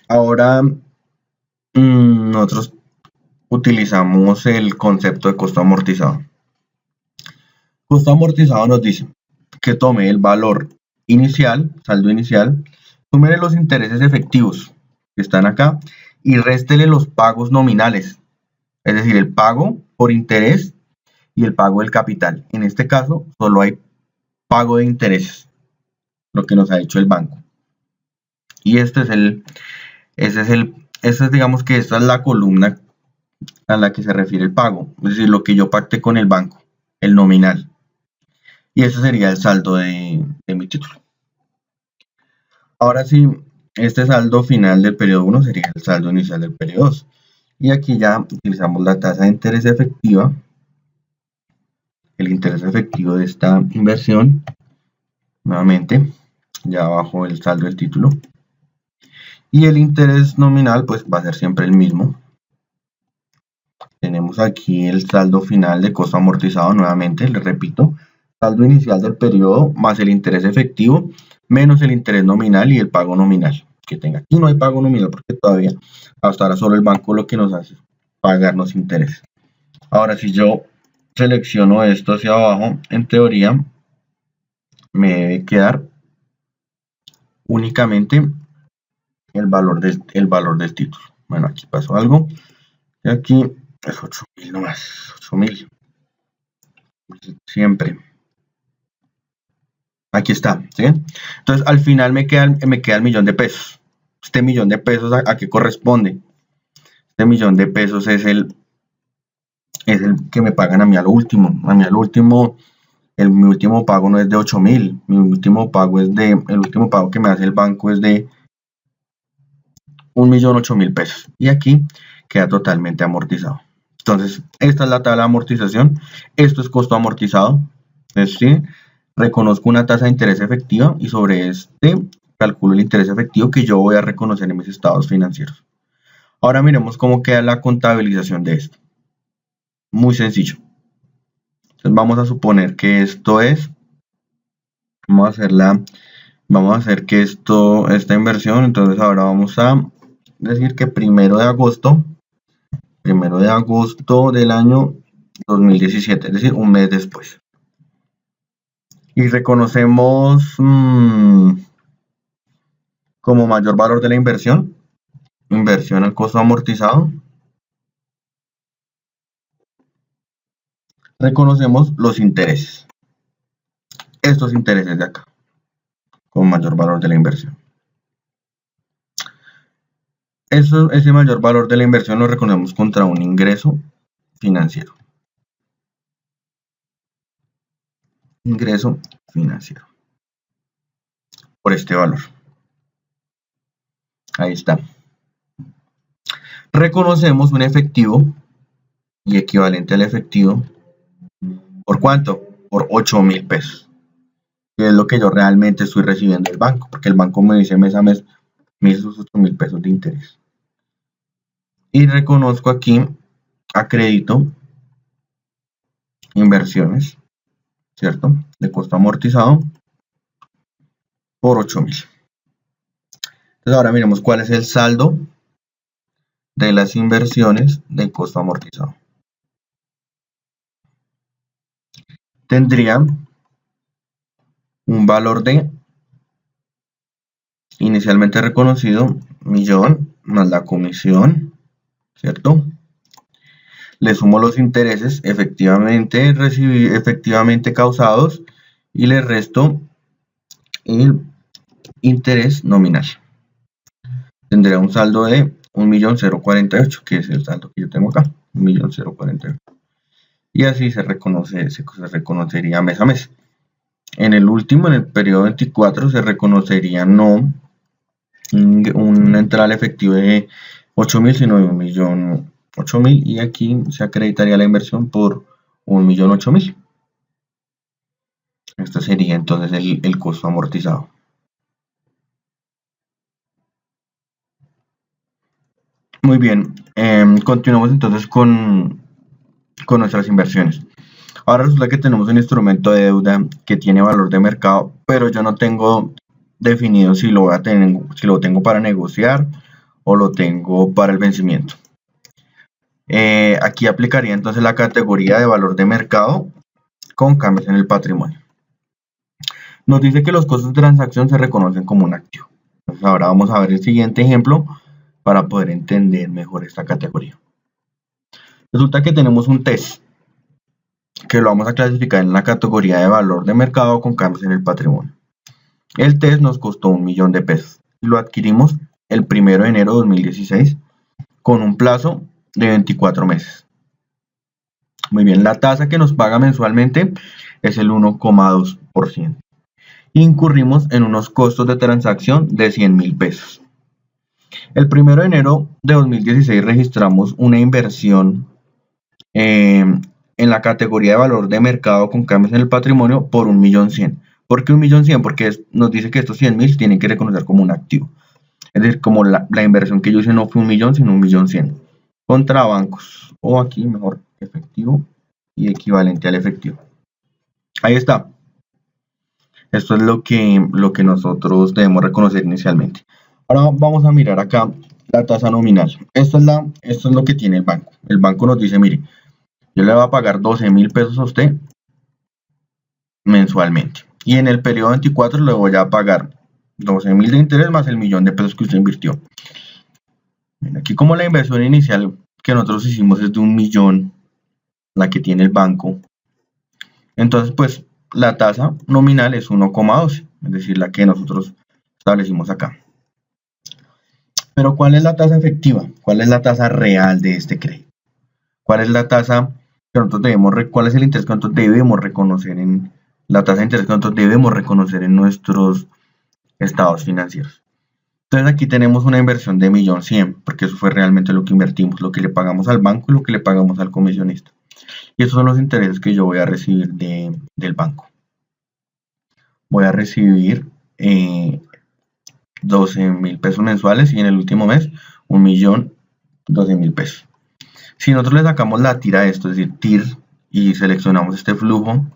Ahora nosotros utilizamos el concepto de costo amortizado. Costo amortizado nos dice que tome el valor inicial, saldo inicial, súmele los intereses efectivos que están acá y réstele los pagos nominales, es decir, el pago por interés y el pago del capital. En este caso, solo hay pago de intereses, lo que nos ha dicho el banco. Y digamos que esta es la columna a la que se refiere el pago, es decir, lo que yo pacté con el banco, el nominal. Y ese sería el saldo de mi título. Ahora sí, este saldo final del periodo 1 sería el saldo inicial del periodo 2. Y aquí ya utilizamos la tasa de interés efectiva, el interés efectivo de esta inversión, nuevamente, ya abajo el saldo del título. Y el interés nominal pues va a ser siempre el mismo. Tenemos aquí el saldo final de costo amortizado, nuevamente, les repito, saldo inicial del periodo más el interés efectivo menos el interés nominal y el pago nominal que tenga. Aquí no hay pago nominal porque todavía hasta ahora solo el banco lo que nos hace es pagarnos interés. Ahora si yo selecciono esto hacia abajo, en teoría me debe quedar únicamente el valor del título. Bueno, aquí pasó algo. Y aquí es 8.000 nomás. 8.000. Siempre. Aquí está, ¿sí? Entonces, al final me queda el millón de pesos. Este millón de pesos, ¿a qué corresponde? Este millón de pesos es el que me pagan a mí al último. A mí al último, mi último pago no es de 8.000. El último pago que me hace el banco es de 1.008.000 pesos. Y aquí queda totalmente amortizado. Entonces, esta es la tabla de amortización. Esto es costo amortizado. Es decir, reconozco una tasa de interés efectiva y sobre este calculo el interés efectivo que yo voy a reconocer en mis estados financieros. Ahora miremos cómo queda la contabilización de esto. Muy sencillo. Entonces vamos a suponer que esto es, vamos a hacer que esta inversión, entonces ahora vamos a decir que 1 de agosto del año 2017, es decir, un mes después. Y reconocemos como mayor valor de la inversión al costo amortizado. Reconocemos los intereses. Estos intereses de acá, como mayor valor de la inversión. Ese mayor valor de la inversión lo reconocemos contra un ingreso financiero. Ingreso financiero. Por este valor. Ahí está. Reconocemos un efectivo y equivalente al efectivo. ¿Por cuánto? Por 8.000 pesos. Que es lo que yo realmente estoy recibiendo del banco. Porque el banco me dice mes a mes, me hizo sus 8.000 pesos de interés. Y reconozco aquí a crédito inversiones, ¿cierto? De costo amortizado por 8.000. Entonces ahora miremos cuál es el saldo de las inversiones de costo amortizado. Tendría un valor de inicialmente reconocido, millón, más la comisión, ¿cierto? Le sumo los intereses efectivamente causados y le resto el interés nominal. Tendría un saldo de 1.048.000, que es el saldo que yo tengo acá, 1.048.000. Y así se reconocería mes a mes. En el periodo 24, se reconocería no una entrada al efectivo de 8.000, sino de 1.008.000, y aquí se acreditaría la inversión por 1.008.000. Esto sería entonces el costo amortizado. Muy bien, continuamos entonces con nuestras inversiones. Ahora resulta que tenemos un instrumento de deuda que tiene valor de mercado, pero yo no tengo definido si lo tengo para negociar o lo tengo para el vencimiento. Aquí aplicaría entonces la categoría de valor de mercado con cambios en el patrimonio. Nos dice que los costos de transacción se reconocen como un activo. Entonces ahora vamos a ver el siguiente ejemplo para poder entender mejor esta categoría. Resulta que tenemos un test que lo vamos a clasificar en la categoría de valor de mercado con cambios en el patrimonio. El test nos costó 1.000.000 de pesos y lo adquirimos el 1 de enero de 2016 con un plazo de 24 meses. Muy bien, la tasa que nos paga mensualmente es el 1,2%. Incurrimos en unos costos de transacción de 100.000 pesos. El 1 de enero de 2016 registramos una inversión en la categoría de valor de mercado con cambios en el patrimonio por 1.100.000. ¿Por qué 1.100.000? Porque nos dice que estos 100.000 tienen que reconocer como un activo. Es decir, como la inversión que yo hice no fue 1.000.000, sino 1.100.000. Contra bancos, o aquí mejor, efectivo y equivalente al efectivo. Ahí está. Esto es lo que nosotros debemos reconocer inicialmente. Ahora vamos a mirar acá la tasa nominal. Esto es lo que tiene el banco. El banco nos dice, mire, yo le voy a pagar 12.000 pesos a usted mensualmente. Y en el periodo 24 le voy a pagar 12.000 de interés más el 1.000.000 de pesos que usted invirtió. Aquí como la inversión inicial que nosotros hicimos es de 1.000.000, la que tiene el banco, entonces pues la tasa nominal es 1,12, es decir, la que nosotros establecimos acá. Pero ¿cuál es la tasa efectiva? ¿Cuál es la tasa real de este crédito? ¿Cuál es la tasa que nosotros cuál es el interés que nosotros debemos reconocer la tasa de interés que nosotros debemos reconocer en nuestros estados financieros? Entonces aquí tenemos una inversión de 1.100.000, porque eso fue realmente lo que invertimos, lo que le pagamos al banco y lo que le pagamos al comisionista. Y esos son los intereses que yo voy a recibir del banco. Voy a recibir 12.000 pesos mensuales y en el último mes 1.012.000 pesos. Si nosotros le sacamos la tira a esto, es decir, TIR, y seleccionamos este flujo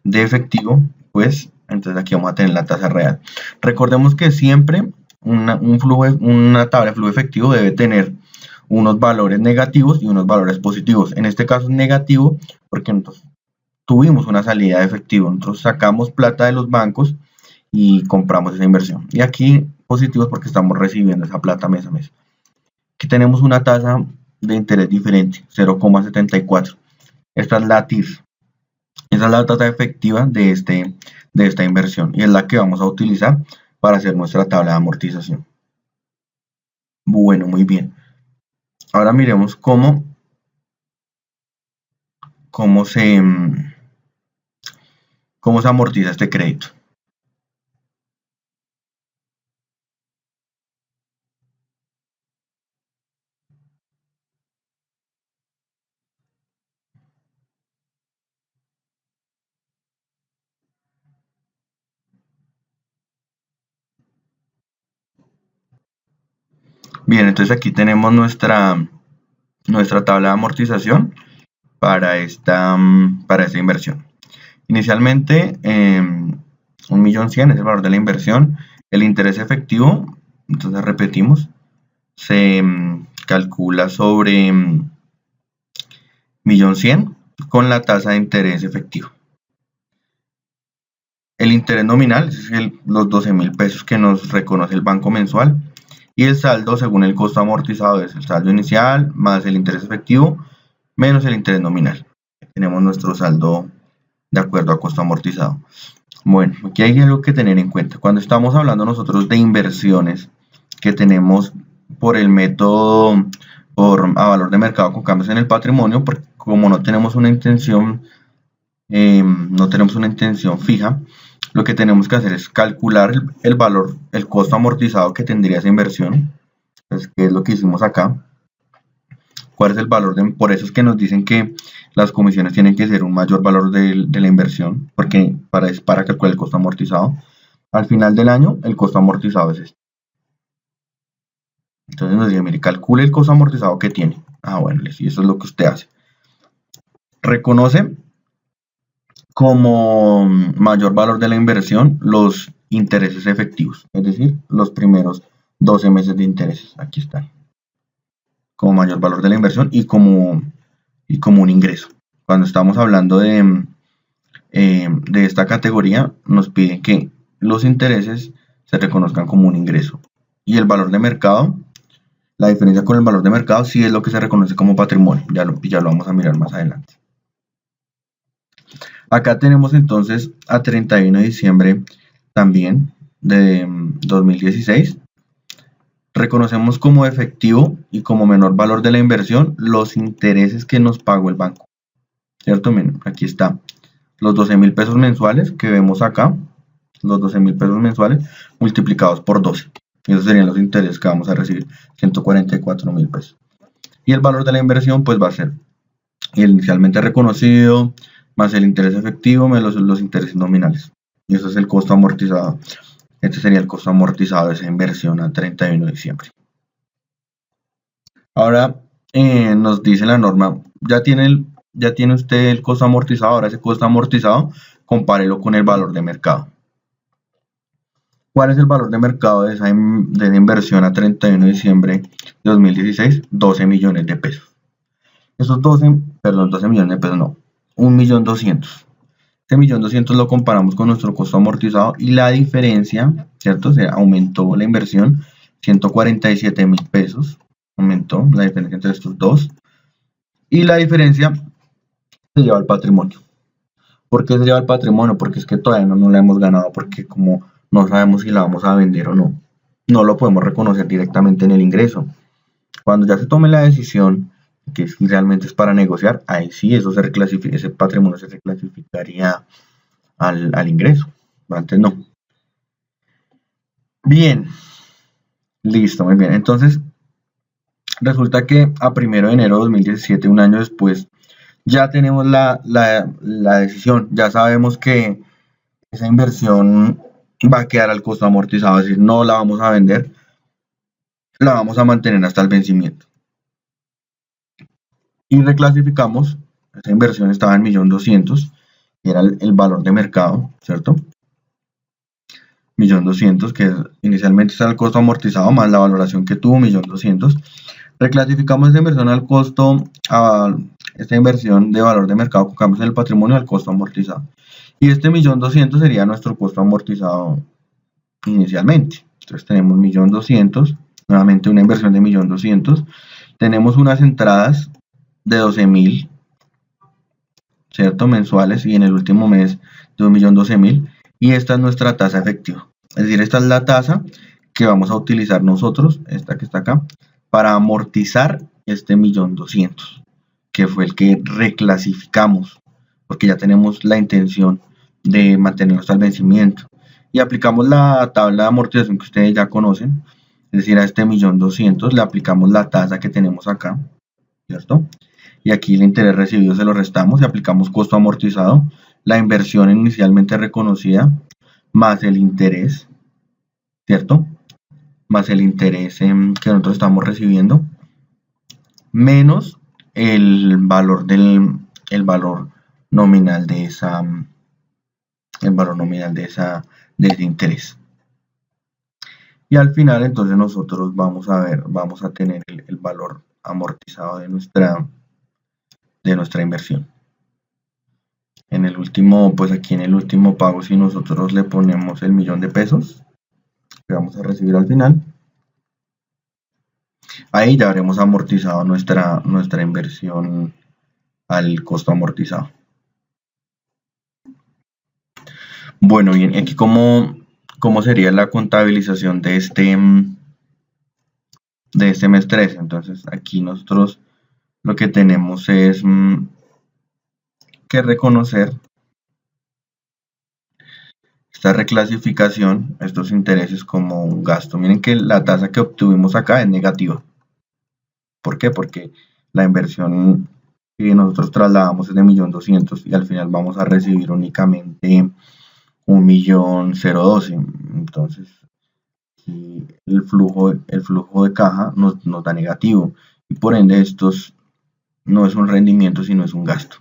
de efectivo, pues entonces aquí vamos a tener la tasa real. Recordemos que siempre una tabla de flujo efectivo debe tener unos valores negativos y unos valores positivos. En este caso es negativo porque nosotros tuvimos una salida de efectivo, nosotros sacamos plata de los bancos y compramos esa inversión. Y aquí positivos porque estamos recibiendo esa plata mes a mes. Aquí tenemos una tasa de interés diferente, 0,74. Esta es la TIR. Esa es la tasa efectiva de esta inversión y es la que vamos a utilizar para hacer nuestra tabla de amortización. Bueno, muy bien. Ahora miremos cómo se amortiza este crédito. Bien, entonces aquí tenemos nuestra tabla de amortización para esta inversión. Inicialmente, 1.100.000 es el valor de la inversión. El interés efectivo, entonces repetimos, se calcula sobre 1.100.000 con la tasa de interés efectivo. El interés nominal es los 12.000 pesos que nos reconoce el banco mensual. Y el saldo, según el costo amortizado, es el saldo inicial más el interés efectivo menos el interés nominal. Tenemos nuestro saldo de acuerdo a costo amortizado. Bueno, aquí hay algo que tener en cuenta. Cuando estamos hablando nosotros de inversiones que tenemos por el método a valor de mercado con cambios en el patrimonio, porque como no tenemos una intención fija, lo que tenemos que hacer es calcular el valor, el costo amortizado que tendría esa inversión. Entonces, ¿qué es lo que hicimos acá? ¿Cuál es el valor? Por eso es que nos dicen que las comisiones tienen que ser un mayor valor de la inversión, porque para calcular el costo amortizado. Al final del año, el costo amortizado es este. Entonces nos dice, mire, calcule el costo amortizado que tiene. Bueno, y eso es lo que usted hace. Reconoce como mayor valor de la inversión los intereses efectivos, es decir, los primeros 12 meses de intereses. Aquí están. Como mayor valor de la inversión y como un ingreso. Cuando estamos hablando de esta categoría, nos piden que los intereses se reconozcan como un ingreso. Y el valor de mercado, la diferencia con el valor de mercado, sí es lo que se reconoce como patrimonio. Ya lo vamos a mirar más adelante. Acá tenemos entonces a 31 de diciembre también de 2016. Reconocemos como efectivo y como menor valor de la inversión los intereses que nos pagó el banco. ¿Cierto? Miren, aquí está. Los 12.000 pesos mensuales que vemos acá. Los 12.000 pesos mensuales multiplicados por 12. Esos serían los intereses que vamos a recibir. 144.000 pesos. Y el valor de la inversión pues va a ser el inicialmente reconocido más el interés efectivo menos los intereses nominales. Y eso es el costo amortizado. Este sería el costo amortizado de esa inversión a 31 de diciembre. Ahora nos dice la norma, ya tiene usted el costo amortizado, ahora ese costo amortizado, compárelo con el valor de mercado. ¿Cuál es el valor de mercado de esa inversión a 31 de diciembre de 2016? 12 millones de pesos. Esos 12 millones de pesos no, 1.200.000. Este 1.200.000 lo comparamos con nuestro costo amortizado y la diferencia, ¿cierto? Se aumentó la inversión, 147.000 pesos aumentó la diferencia entre estos dos. Y la diferencia se lleva al patrimonio. ¿Por qué se lleva al patrimonio? Porque es que todavía no la hemos ganado, porque como no sabemos si la vamos a vender o no, no lo podemos reconocer directamente en el ingreso. Cuando ya se tome la decisión, que realmente es para negociar, ahí sí eso ese patrimonio se reclasificaría al ingreso. Antes no. Bien, listo, muy bien. Entonces, resulta que a 1 de enero de 2017, un año después, ya tenemos la decisión, ya sabemos que esa inversión va a quedar al costo amortizado, es decir, no la vamos a vender, la vamos a mantener hasta el vencimiento. Y reclasificamos, esa inversión estaba en 1.200.000, que era el valor de mercado, ¿cierto? 1.200.000, que inicialmente está el costo amortizado más la valoración que tuvo, 1.200.000. Reclasificamos esta inversión al costo, a esta inversión de valor de mercado, colocamos en el patrimonio al costo amortizado. Y este 1.200.000 sería nuestro costo amortizado inicialmente. Entonces tenemos 1.200.000, nuevamente una inversión de 1.200.000. Tenemos unas entradas de 12.000, ¿cierto? Mensuales, y en el último mes de 1.012.000. Y esta es nuestra tasa efectiva. Es decir, esta es la tasa que vamos a utilizar nosotros, esta que está acá, para amortizar este 1.200.000, que fue el que reclasificamos, porque ya tenemos la intención de mantenerlo hasta el vencimiento. Y aplicamos la tabla de amortización que ustedes ya conocen, es decir, a este 1.200.000 le aplicamos la tasa que tenemos acá, ¿cierto? Y aquí el interés recibido se lo restamos y aplicamos costo amortizado, la inversión inicialmente reconocida, más el interés, ¿cierto? Más el interés que nosotros estamos recibiendo, menos el valor nominal de esa, de ese interés. Y al final entonces nosotros vamos a tener el valor amortizado de nuestra inversión. En el último, pues aquí en el último pago, si nosotros le ponemos el 1.000.000 de pesos que vamos a recibir al final, ahí ya habremos amortizado nuestra inversión al costo amortizado. Bueno, bien, aquí cómo sería la contabilización de este mes 13. Entonces aquí nosotros lo que tenemos es que reconocer esta reclasificación, estos intereses como un gasto. Miren que la tasa que obtuvimos acá es negativa. ¿Por qué? Porque la inversión que nosotros trasladamos es de 1.200.000 y al final vamos a recibir únicamente 1.012.000. Entonces, el flujo de caja nos da negativo y por ende estos no es un rendimiento sino es un gasto,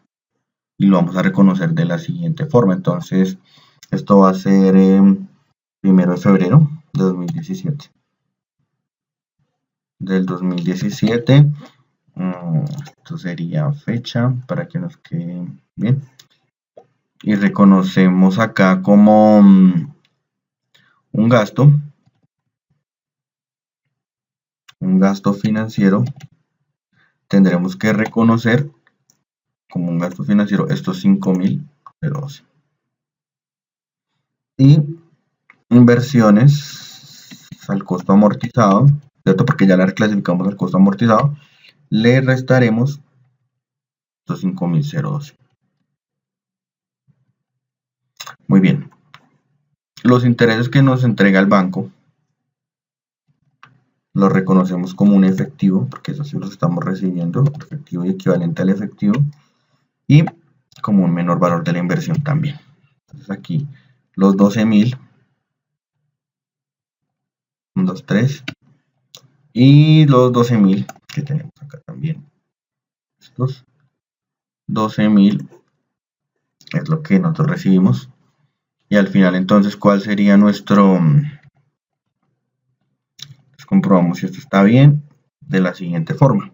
y lo vamos a reconocer de la siguiente forma. Entonces esto va a ser 1 de febrero de 2017 del 2017. Esto sería fecha para que nos quede bien, y reconocemos acá como un gasto financiero. Tendremos que reconocer como un gasto financiero estos 5.012. Y inversiones al costo amortizado, ¿cierto? Porque ya la reclasificamos al costo amortizado, le restaremos estos 5.012. Muy bien. Los intereses que nos entrega el banco los reconocemos como un efectivo, porque eso sí los estamos recibiendo, efectivo y equivalente al efectivo, y como un menor valor de la inversión también. Entonces aquí los 12.000, 1, 2, 3, y los 12.000 que tenemos acá también. Estos 12.000 es lo que nosotros recibimos. Y al final entonces, ¿cuál sería nuestro? Pues comprobamos si esto está bien de la siguiente forma.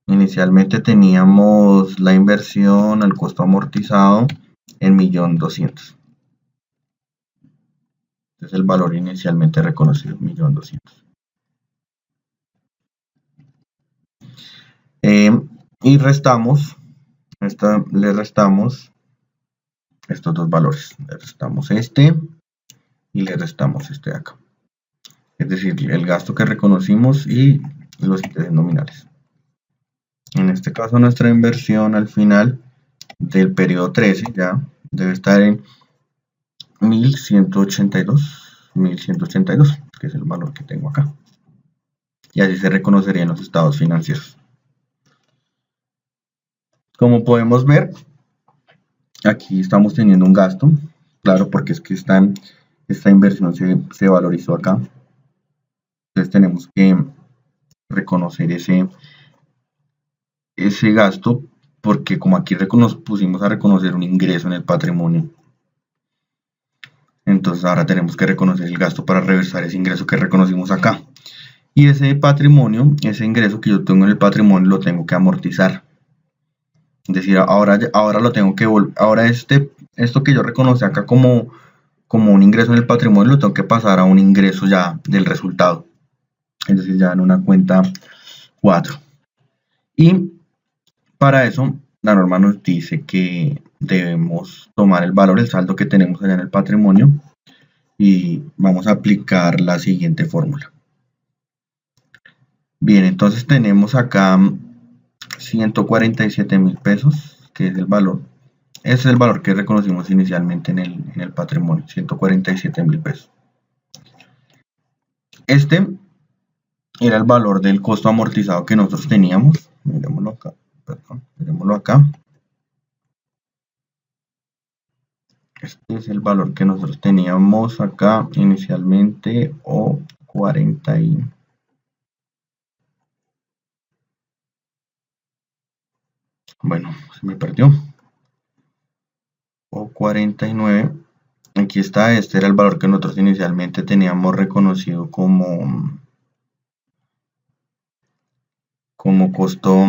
Inicialmente teníamos la inversión al costo amortizado en 1.200.000. Entonces el valor inicialmente reconocido, 1.200.000. Y restamos, le restamos estos dos valores, le restamos este y le restamos este de acá, es decir, el gasto que reconocimos y los intereses nominales. En este caso nuestra inversión al final del periodo 13 ya debe estar en 1182, que es el valor que tengo acá, y así se reconocería en los estados financieros. Como podemos ver, aquí estamos teniendo un gasto, claro, porque es que esta inversión se valorizó acá. Entonces tenemos que reconocer ese gasto, porque como aquí nos pusimos a reconocer un ingreso en el patrimonio, entonces ahora tenemos que reconocer el gasto para reversar ese ingreso que reconocimos acá. Y ese patrimonio, ese ingreso que yo tengo en el patrimonio, lo tengo que amortizar. Es decir, ahora lo tengo que ahora esto que yo reconocí acá como un ingreso en el patrimonio, lo tengo que pasar a un ingreso ya del resultado. Es decir, ya en una cuenta 4. Y para eso, la norma nos dice que debemos tomar el valor, el saldo que tenemos allá en el patrimonio, y vamos a aplicar la siguiente fórmula. Bien, entonces tenemos acá 147.000 pesos, que es el valor. Ese es el valor que reconocimos inicialmente en el patrimonio, 147.000 pesos. Este era el valor del costo amortizado que nosotros teníamos. Miremoslo acá, miremoslo acá. Este es el valor que nosotros teníamos acá inicialmente, o 40 y... Bueno, se me perdió. O 49. Aquí está, este era el valor que nosotros inicialmente teníamos reconocido como costo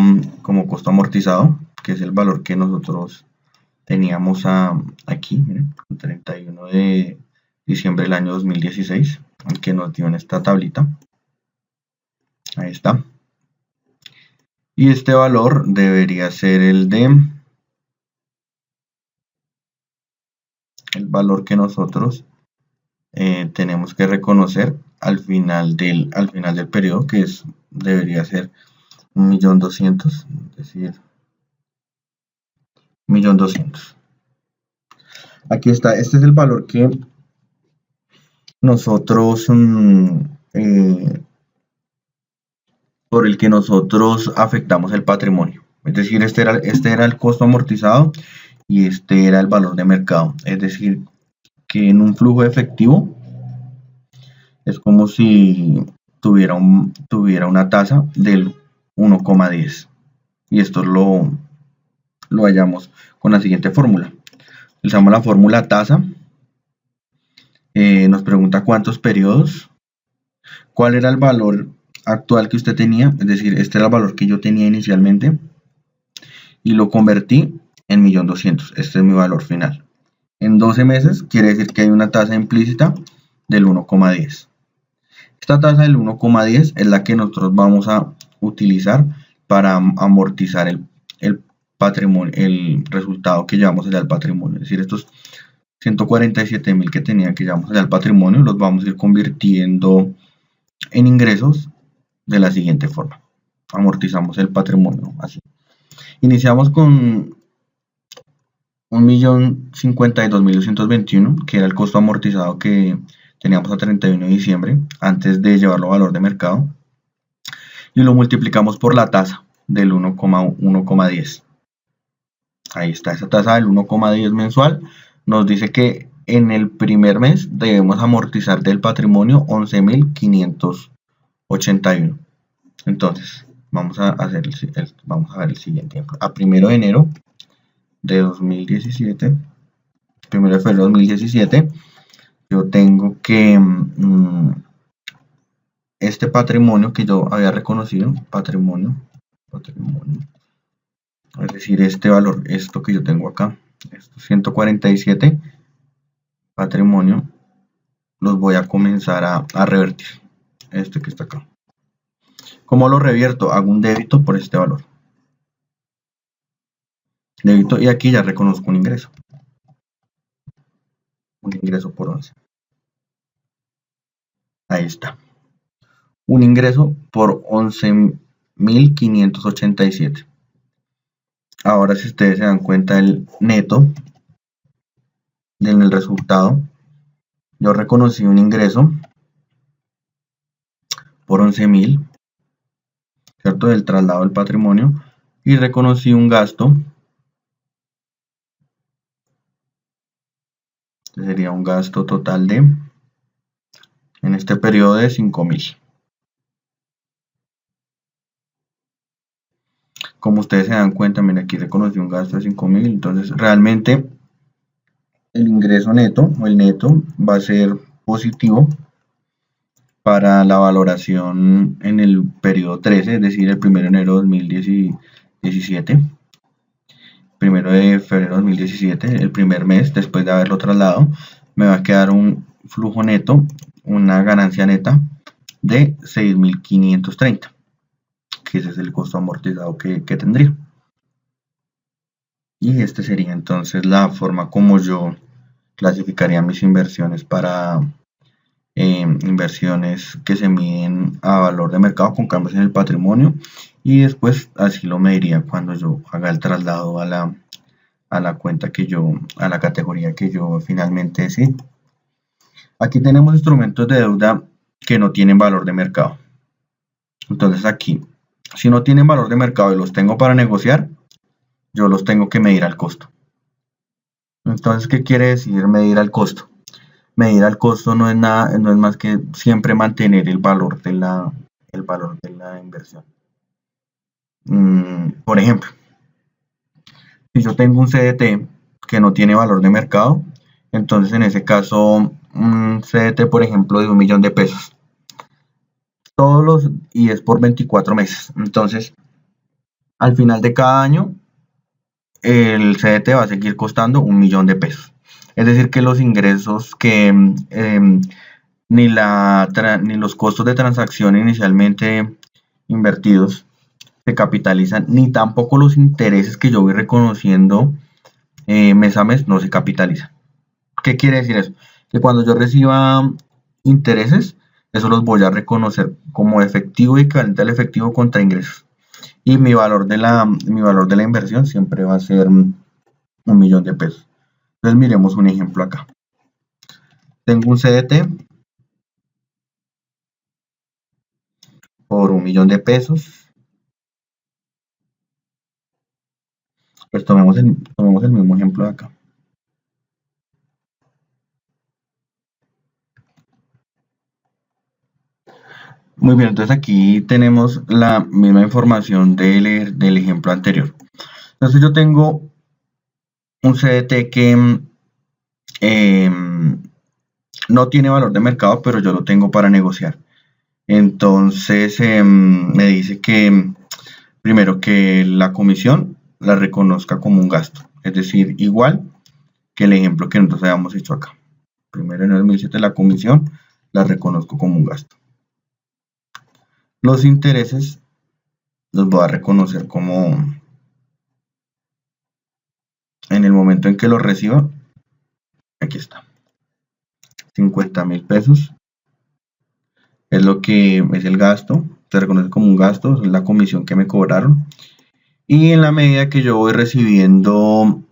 amortizado, que es el valor que nosotros teníamos aquí, miren, el 31 de diciembre del año 2016, el que nos dio en esta tablita. Ahí está. Y este valor debería ser el valor que nosotros tenemos que reconocer al final del periodo, que debería ser 1.200.000, es decir, 1.200.000. Aquí está, este es el valor que nosotros por el que nosotros afectamos el patrimonio. Es decir, este era el costo amortizado y este era el valor de mercado. Es decir, que en un flujo efectivo es como si tuviera una tasa del 1,10. Y esto lo hallamos con la siguiente fórmula. Utilizamos la fórmula tasa. Nos pregunta cuántos periodos, cuál era el valor actual que usted tenía, es decir, este era el valor que yo tenía inicialmente, y lo convertí en 1.200.000. Este es mi valor final. En 12 meses quiere decir que hay una tasa implícita del 1,10. Esta tasa del 1,10 es la que nosotros vamos a utilizar para amortizar el patrimonio, el resultado que llevamos allá al patrimonio. Es decir, estos 147.000 que tenía que llevamos allá al patrimonio los vamos a ir convirtiendo en ingresos de la siguiente forma. Amortizamos el patrimonio así. Iniciamos con 1.052.221, que era el costo amortizado que teníamos a 31 de diciembre, antes de llevarlo a valor de mercado, y lo multiplicamos por la tasa del 1,10. Ahí está, esa tasa del 1,10 mensual nos dice que en el primer mes debemos amortizar del patrimonio 11.581. Entonces, vamos a ver el siguiente ejemplo. A 1 de enero de 2017, 1 de febrero de 2017, yo tengo que este patrimonio que yo había reconocido, patrimonio, es decir, este valor, esto que yo tengo acá, estos 147 patrimonio, los voy a comenzar a revertir, este que está acá. ¿Cómo lo revierto? Hago un débito por este valor. débito, y aquí ya reconozco un ingreso por 11. Ahí está. Un ingreso por 11.587. Ahora, si ustedes se dan cuenta, el neto del resultado, yo reconocí un ingreso por 11.000, ¿cierto? Del traslado del patrimonio, y reconocí un gasto, que sería un gasto total de, en este periodo, de 5.000. Como ustedes se dan cuenta, miren, aquí reconocí un gasto de 5.000, entonces realmente el ingreso neto o el neto va a ser positivo para la valoración en el periodo 13, es decir, el 1 de enero de 2017, 1 de febrero de 2017, el primer mes después de haberlo trasladado, me va a quedar un flujo neto, una ganancia neta de 6.530, que ese es el costo amortizado que tendría. Y este sería entonces la forma como yo clasificaría mis inversiones para inversiones que se miden a valor de mercado con cambios en el patrimonio, y después así lo mediría cuando yo haga el traslado a la cuenta a la categoría que yo finalmente decidí. Aquí tenemos instrumentos de deuda que no tienen valor de mercado. Entonces aquí, si no tienen valor de mercado y los tengo para negociar, yo los tengo que medir al costo. Entonces, ¿qué quiere decir medir al costo? Medir al costo no es más que siempre mantener el valor de la inversión. Por ejemplo, si yo tengo un CDT que no tiene valor de mercado, entonces en ese caso un CDT, por ejemplo, de 1.000.000 de pesos, y es por 24 meses. Entonces, al final de cada año, el CDT va a seguir costando 1.000.000 de pesos. Es decir, que los ingresos ni los costos de transacción inicialmente invertidos se capitalizan, ni tampoco los intereses que yo voy reconociendo mes a mes no se capitalizan. ¿Qué quiere decir eso? Que cuando yo reciba intereses, eso los voy a reconocer como efectivo y equivalente al efectivo contra ingresos. Y mi valor de la inversión siempre va a ser 1.000.000 de pesos. Entonces miremos un ejemplo acá. Tengo un CDT por 1.000.000 de pesos. Pues tomemos el mismo ejemplo de acá. Muy bien, entonces aquí tenemos la misma información del ejemplo anterior. Entonces yo tengo un CDT que no tiene valor de mercado, pero yo lo tengo para negociar. Entonces me dice que primero que la comisión la reconozca como un gasto, es decir, igual que el ejemplo que nosotros habíamos hecho acá. Primero en el 2007 la comisión la reconozco como un gasto. Los intereses los voy a reconocer como, en el momento en que los reciba, aquí está, 50.000 pesos es lo que es el gasto, se reconoce como un gasto, es la comisión que me cobraron. Y en la medida que yo voy recibiendo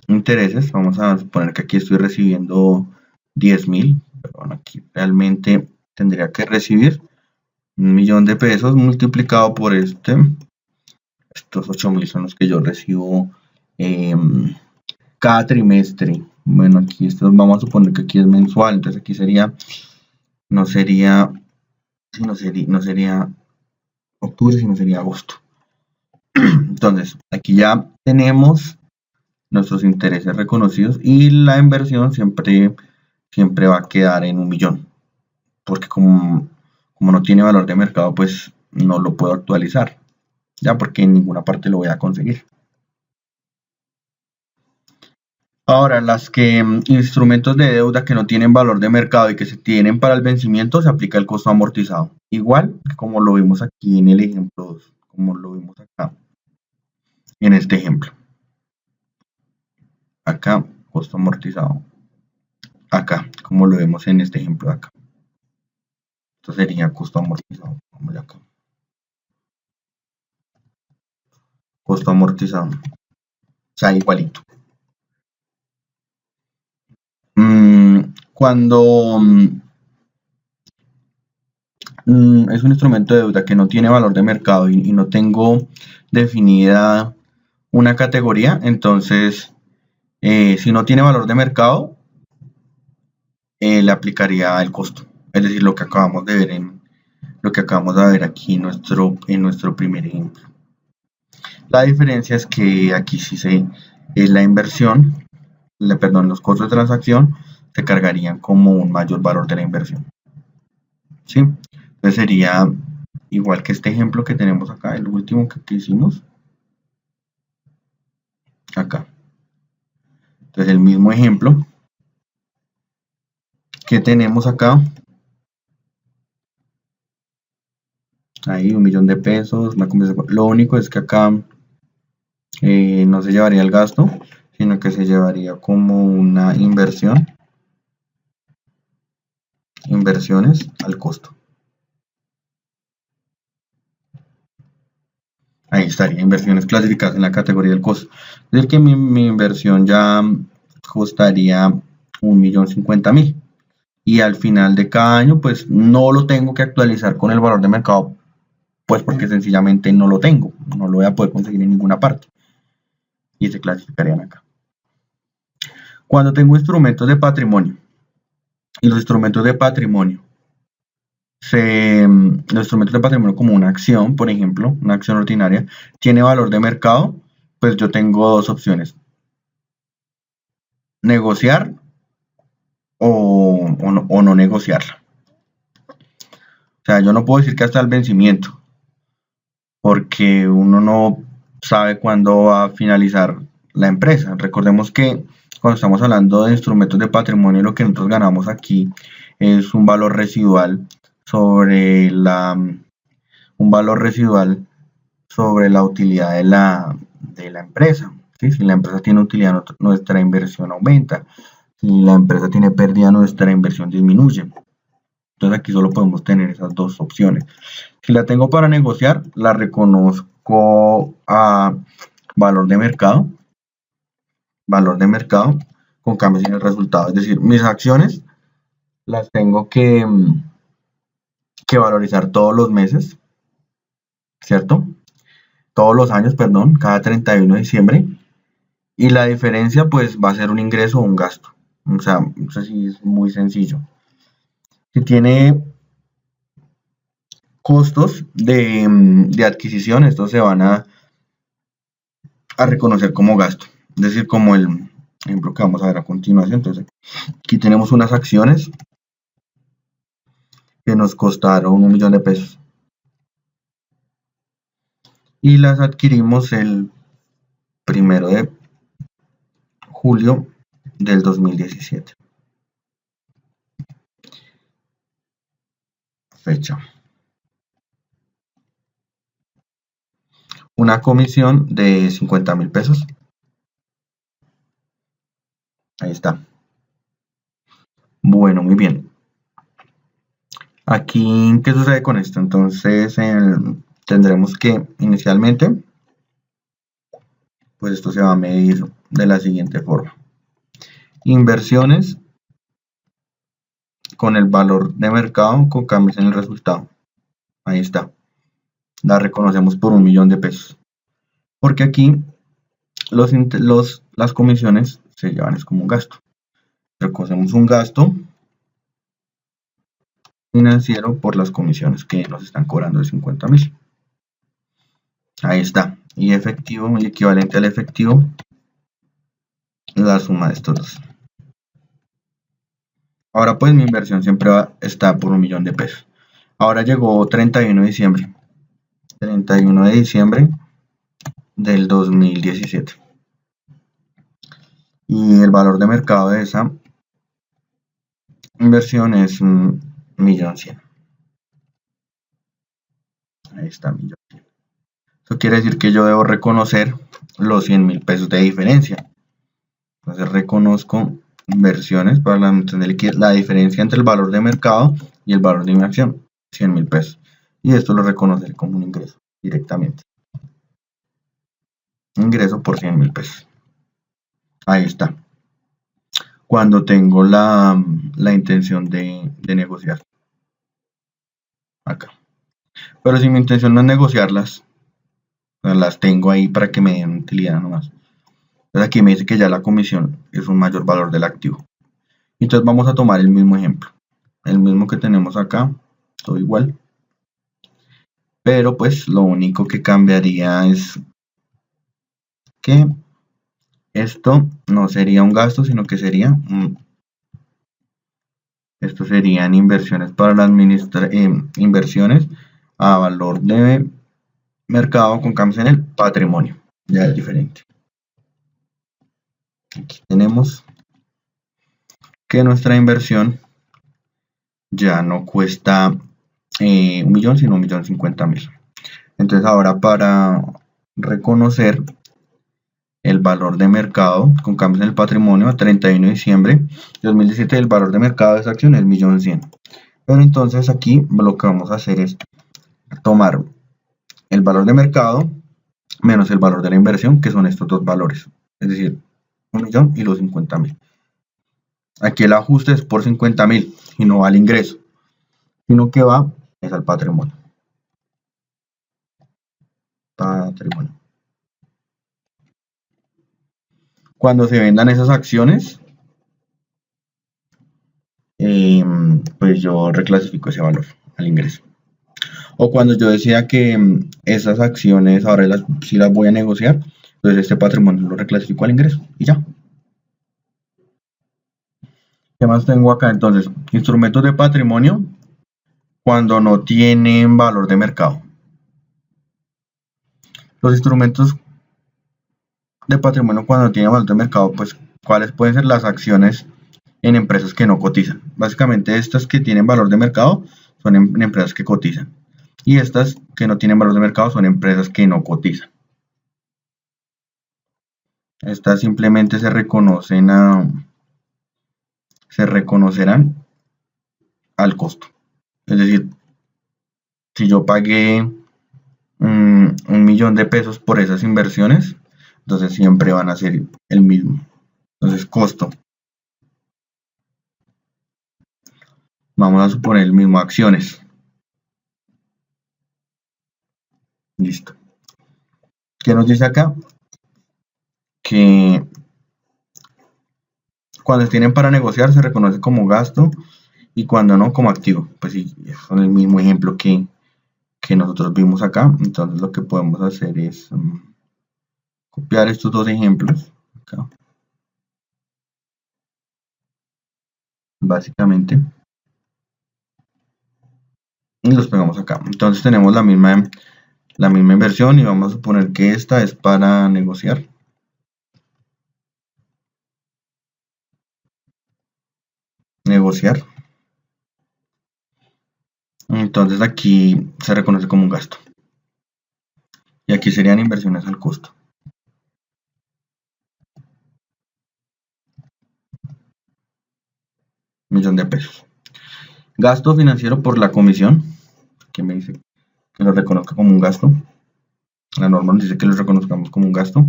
intereses, vamos a suponer que aquí estoy recibiendo 10.000, pero bueno, aquí realmente tendría que recibir 1.000.000 de pesos multiplicado por estos 8.000 son los que yo recibo cada trimestre. Bueno, aquí esto vamos a suponer que aquí es mensual, entonces aquí no sería octubre, sino sería agosto. Entonces, aquí ya tenemos nuestros intereses reconocidos y la inversión siempre va a quedar en 1.000.000, porque como no tiene valor de mercado, pues no lo puedo actualizar, ya porque en ninguna parte lo voy a conseguir. Ahora, instrumentos de deuda que no tienen valor de mercado y que se tienen para el vencimiento, se aplica el costo amortizado. Igual que como lo vimos aquí en el ejemplo 2, como lo vimos acá. en este ejemplo. Acá, costo amortizado. Acá, como lo vemos en este ejemplo de acá. Esto sería costo amortizado. Vamos acá. Costo amortizado. O sea, igualito. Cuando es un instrumento de deuda que no tiene valor de mercado y no tengo definida una categoría, entonces si no tiene valor de mercado, le aplicaría el costo. Es decir, lo que acabamos de ver aquí en nuestro primer ejemplo. La diferencia es que aquí sí es la inversión, los costos de transacción se cargarían como un mayor valor de la inversión. ¿Sí? Entonces sería igual que este ejemplo que tenemos acá, el último que hicimos. Acá. Entonces el mismo ejemplo que tenemos acá. Ahí 1.000.000 de pesos. Lo único es que acá no se llevaría el gasto, sino que se llevaría como una inversiones al costo. Ahí estaría, inversiones clasificadas en la categoría del costo. Es decir, que mi inversión ya costaría 1.050.000. Y al final de cada año, pues no lo tengo que actualizar con el valor de mercado, pues porque sencillamente no lo tengo, no lo voy a poder conseguir en ninguna parte. Y se clasificarían acá. Cuando tengo instrumentos de patrimonio, y los instrumentos de patrimonio los instrumentos de patrimonio como una acción, por ejemplo, una acción ordinaria, tiene valor de mercado, pues yo tengo dos opciones. Negociar o no negociarla. O sea, yo no puedo decir que hasta el vencimiento, porque uno no sabe cuándo va a finalizar la empresa. Recordemos que cuando estamos hablando de instrumentos de patrimonio, lo que nosotros ganamos aquí es un valor residual sobre un valor residual sobre la utilidad de la empresa. ¿Sí? Si la empresa tiene utilidad, nuestra inversión aumenta. Si la empresa tiene pérdida, nuestra inversión disminuye. Entonces aquí solo podemos tener esas dos opciones. Si la tengo para negociar, la reconozco a valor de mercado con cambios en el resultado. Es decir, mis acciones las tengo que valorizar todos los meses, ¿cierto? Todos los años, perdón, cada 31 de diciembre. Y la diferencia pues va a ser un ingreso o un gasto. O sea, eso sí es muy sencillo. Si tiene costos de adquisición, estos se van a reconocer como gasto. Es decir, como el ejemplo que vamos a ver a continuación. Entonces, aquí tenemos unas acciones que nos costaron 1.000.000 de pesos. Y las adquirimos el 1 de julio del 2017. Fecha. Una comisión de 50.000 pesos. Ahí está. Bueno, muy bien. Aquí, ¿qué sucede con esto? Entonces, tendremos que inicialmente, pues esto se va a medir de la siguiente forma. Inversiones con el valor de mercado con cambios en el resultado. Ahí está. La reconocemos por 1.000.000 de pesos. Porque aquí las comisiones se llevan es como un gasto. Reconocemos un gasto financiero por las comisiones que nos están cobrando de 50.000. Ahí está. Y efectivo, y equivalente al efectivo, la suma de estos dos. Ahora pues mi inversión siempre está por 1.000.000 de pesos. Ahora llegó 31 de diciembre. 31 de diciembre del 2017. Y el valor de mercado de esa inversión es 1.100.000. Ahí está, 1.100.000. Eso quiere decir que yo debo reconocer los 100.000 pesos de diferencia. Entonces reconozco inversiones para la emisión de liquidez, la diferencia entre el valor de mercado y el valor de mi acción, 100.000 pesos. Y esto lo reconoceré como un ingreso directamente. Ingreso por 100.000 pesos. Ahí está. Cuando tengo la intención de negociar. Acá. Pero si mi intención no es negociarlas, las tengo ahí para que me den utilidad nomás. Entonces aquí me dice que ya la comisión es un mayor valor del activo. Entonces vamos a tomar el mismo ejemplo. El mismo que tenemos acá. Todo igual. Pero pues lo único que cambiaría es que esto no sería un gasto, sino que sería esto serían inversiones para la inversiones a valor de mercado con cambios en el patrimonio. Ya es diferente. Aquí tenemos que nuestra inversión ya no cuesta 1.000.000, sino 1.050.000. Entonces ahora para reconocer el valor de mercado con cambios en el patrimonio a 31 de diciembre de 2017, el valor de mercado de esa acción es 1.100.000. Pero entonces aquí lo que vamos a hacer es tomar el valor de mercado menos el valor de la inversión, que son estos dos valores, es decir, 1.000.000 y los 50.000. Aquí el ajuste es por 50.000 y no va al ingreso, sino que va es al patrimonio. Cuando se vendan esas acciones, pues yo reclasifico ese valor al ingreso. O cuando yo decida que esas acciones ahora sí las voy a negociar, entonces este patrimonio lo reclasifico al ingreso y ya. ¿Qué más tengo acá? Entonces, instrumentos de patrimonio cuando no tienen valor de mercado. Los instrumentos de patrimonio cuando no tienen valor de mercado, pues, ¿cuáles pueden ser las acciones en empresas que no cotizan? Básicamente, estas que tienen valor de mercado son en empresas que cotizan. Y estas que no tienen valor de mercado son empresas que no cotizan. Estas simplemente se reconocerán al costo. Es decir, si yo pagué 1.000.000 de pesos por esas inversiones, entonces siempre van a ser el mismo. Entonces, costo. Vamos a suponer el mismo acciones. Listo. ¿Qué nos dice acá? Que cuando se tienen para negociar se reconoce como gasto y cuando no como activo. Pues sí, es el mismo ejemplo que nosotros vimos acá. Entonces lo que podemos hacer es copiar estos dos ejemplos acá. Básicamente. Y los pegamos acá. Entonces tenemos la misma inversión y vamos a suponer que esta es para negociar. Entonces aquí se reconoce como un gasto. Y aquí serían inversiones al costo. $1.000.000 de pesos. Gasto financiero por la comisión, que me dice que lo reconozca como un gasto. La norma nos dice que lo reconozcamos como un gasto.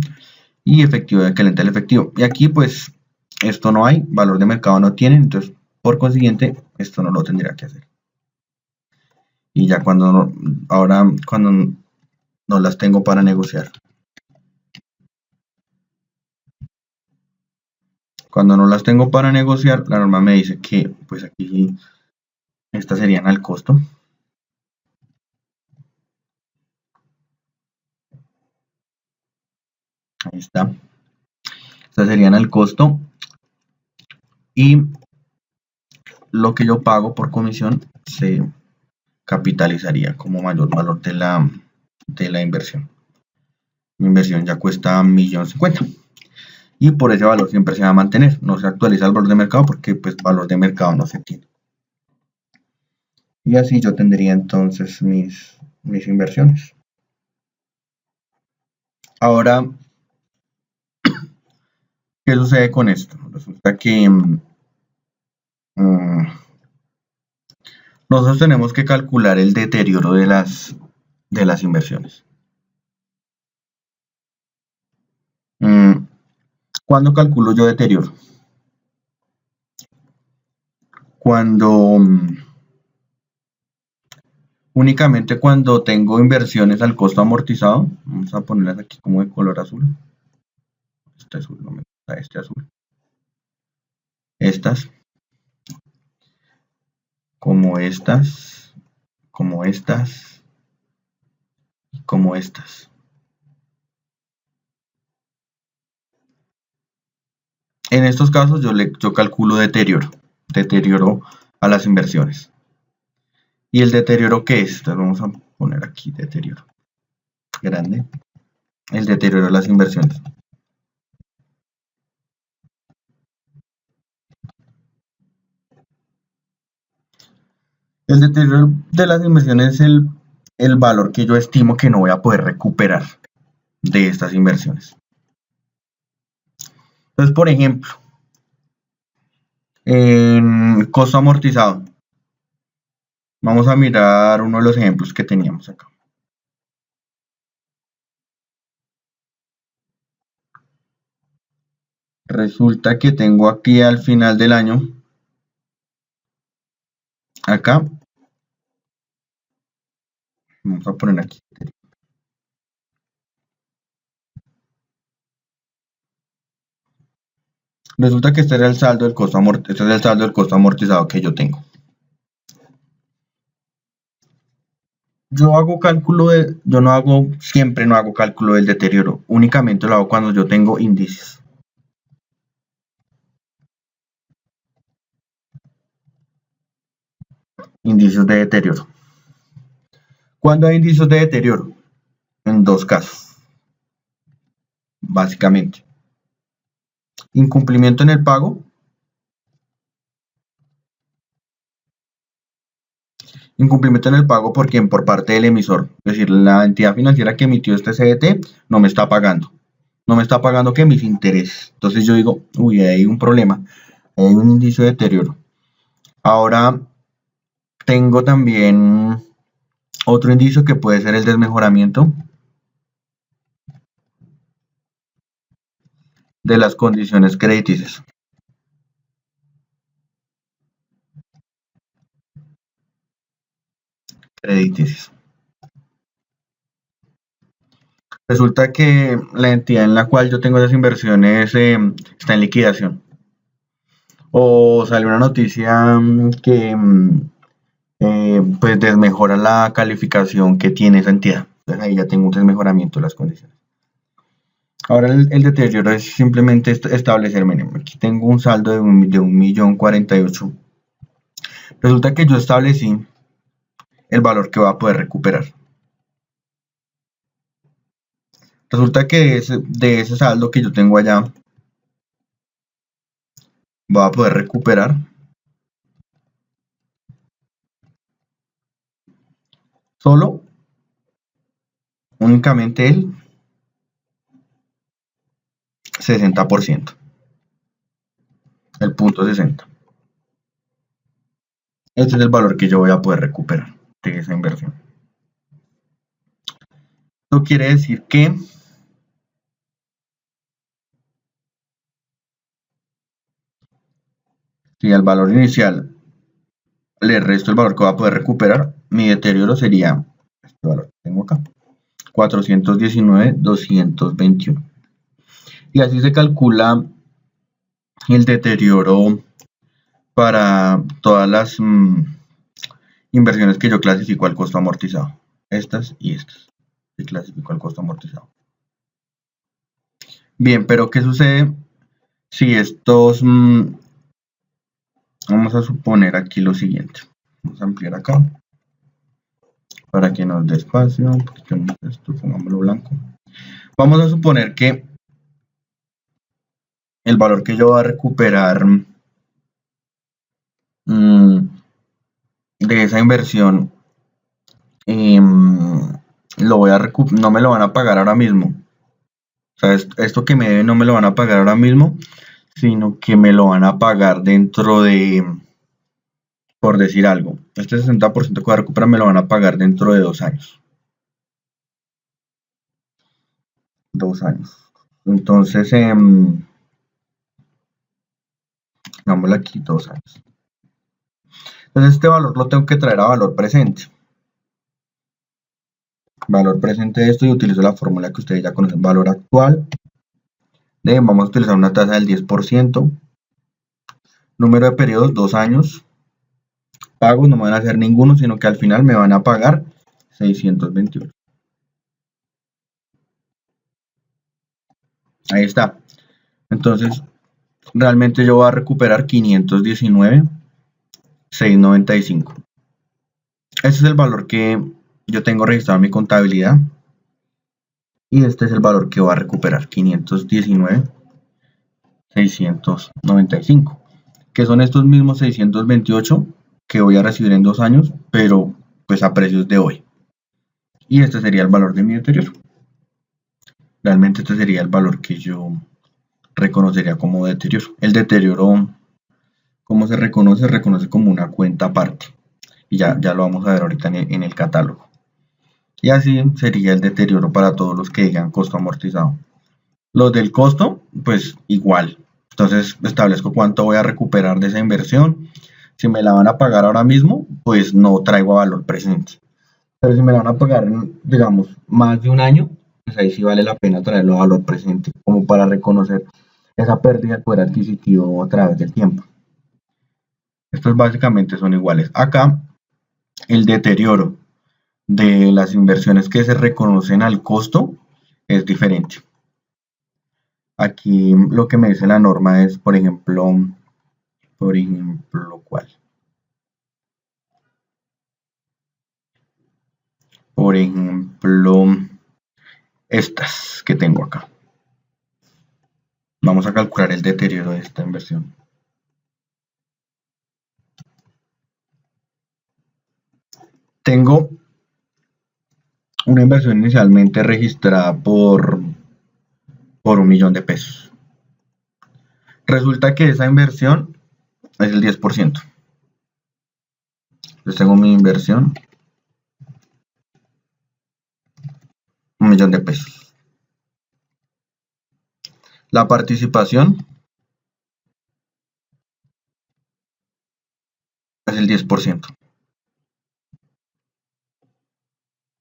Y efectivo, equivalente al efectivo. Y aquí pues esto no hay, valor de mercado no tiene, entonces por consiguiente esto no lo tendría que hacer. Y ya cuando no las tengo para negociar. Cuando no las tengo para negociar, la norma me dice que pues aquí estas serían al costo. Ahí está. Estas serían al costo. Y lo que yo pago por comisión se capitalizaría como mayor valor de la inversión. Mi inversión ya cuesta 1.050.000. Y por ese valor siempre se va a mantener. No se actualiza el valor de mercado porque pues valor de mercado no se tiene. Y así yo tendría entonces mis inversiones. Ahora, ¿qué sucede con esto? Resulta que nosotros tenemos que calcular el deterioro de las inversiones. ¿Cuándo calculo yo deterioro? Cuando únicamente cuando tengo inversiones al costo amortizado. Vamos a ponerlas aquí como de color azul. Este azul, no me gusta este azul. Estas, como estas, como estas, y como estas. En estos casos yo calculo deterioro a las inversiones. ¿Y el deterioro qué es? Entonces vamos a poner aquí deterioro grande. El deterioro de las inversiones. El deterioro de las inversiones es el valor que yo estimo que no voy a poder recuperar de estas inversiones. Entonces, por ejemplo, en costo amortizado, vamos a mirar uno de los ejemplos que teníamos acá. Resulta que tengo aquí al final del año, acá, vamos a poner aquí. Resulta que este era el saldo del costo amortizado que yo tengo. Siempre no hago cálculo del deterioro, únicamente lo hago cuando yo tengo índices. Indicios de deterioro. ¿Cuándo hay indicios de deterioro? En dos casos, básicamente. Incumplimiento en el pago. Incumplimiento en el pago por quién, por parte del emisor. Es decir, la entidad financiera que emitió este CDT no me está pagando. No me está pagando que mis intereses. Entonces yo digo, uy, hay un problema. Hay un indicio de deterioro. Ahora tengo también otro indicio que puede ser el desmejoramiento de las condiciones crediticias. Resulta que la entidad en la cual yo tengo esas inversiones está en liquidación. O sale una noticia que pues desmejora la calificación que tiene esa entidad. Entonces ahí ya tengo un desmejoramiento de las condiciones. Ahora el deterioro es simplemente establecerme. Aquí tengo un saldo de 1.048.000. Resulta que yo establecí el valor que voy a poder recuperar. Resulta que de ese saldo que yo tengo allá, voy a poder recuperar solo, únicamente el 60%, el punto 60. Este es el valor que yo voy a poder recuperar de esa inversión. Esto quiere decir que si al valor inicial le resto el valor que voy a poder recuperar, mi deterioro sería este valor que tengo acá, 419.221. Y así se calcula el deterioro para todas las inversiones que yo clasifico al costo amortizado. Estas y estas. Se clasifico al costo amortizado. Bien, pero ¿qué sucede si estos... vamos a suponer aquí lo siguiente. Vamos a ampliar acá. Para que nos dé espacio. Un poquito más esto, pongámoslo blanco. Vamos a suponer que el valor que yo voy a recuperar de esa inversión no me lo van a pagar ahora mismo. sea, esto que me deben no me lo van a pagar ahora mismo, sino que me lo van a pagar dentro de, por decir algo, este 60% que voy a recuperar me lo van a pagar dentro de 2 años. 2 años. Entonces, digámosle aquí 2 años. Entonces este valor lo tengo que traer a valor presente. Valor presente de esto y utilizo la fórmula que ustedes ya conocen. Valor actual. Vamos a utilizar una tasa del 10%. Número de periodos, 2 años. Pagos no me van a hacer ninguno, sino que al final me van a pagar 621. Ahí está. Entonces, realmente yo voy a recuperar 519,695. Este es el valor que yo tengo registrado en mi contabilidad. Y este es el valor que voy a recuperar, 519,695. Que son estos mismos 628 que voy a recibir en 2 años, pero pues a precios de hoy. Y este sería el valor de mi deterioro. Realmente este sería el valor que yo reconocería como deterioro. El deterioro, ¿cómo se reconoce? Se reconoce como una cuenta aparte. Y ya lo vamos a ver ahorita en el catálogo. Y así sería el deterioro para todos los que digan costo amortizado. Los del costo, pues igual. Entonces establezco cuánto voy a recuperar de esa inversión. Si me la van a pagar ahora mismo, pues no traigo a valor presente. Pero si me la van a pagar, digamos, más de un año, pues ahí sí vale la pena traerlo a valor presente, como para reconocer esa pérdida de poder adquisitivo a través del tiempo. Estos básicamente son iguales. Acá, el deterioro de las inversiones que se reconocen al costo es diferente. Aquí lo que me dice la norma es, por ejemplo, ¿cuál? Por ejemplo, estas que tengo acá. Vamos a calcular el deterioro de esta inversión. Tengo una inversión inicialmente registrada por 1.000.000 de pesos. Resulta que esa inversión es el 10%. Entonces tengo mi inversión, 1.000.000 de pesos. La participación es el 10%.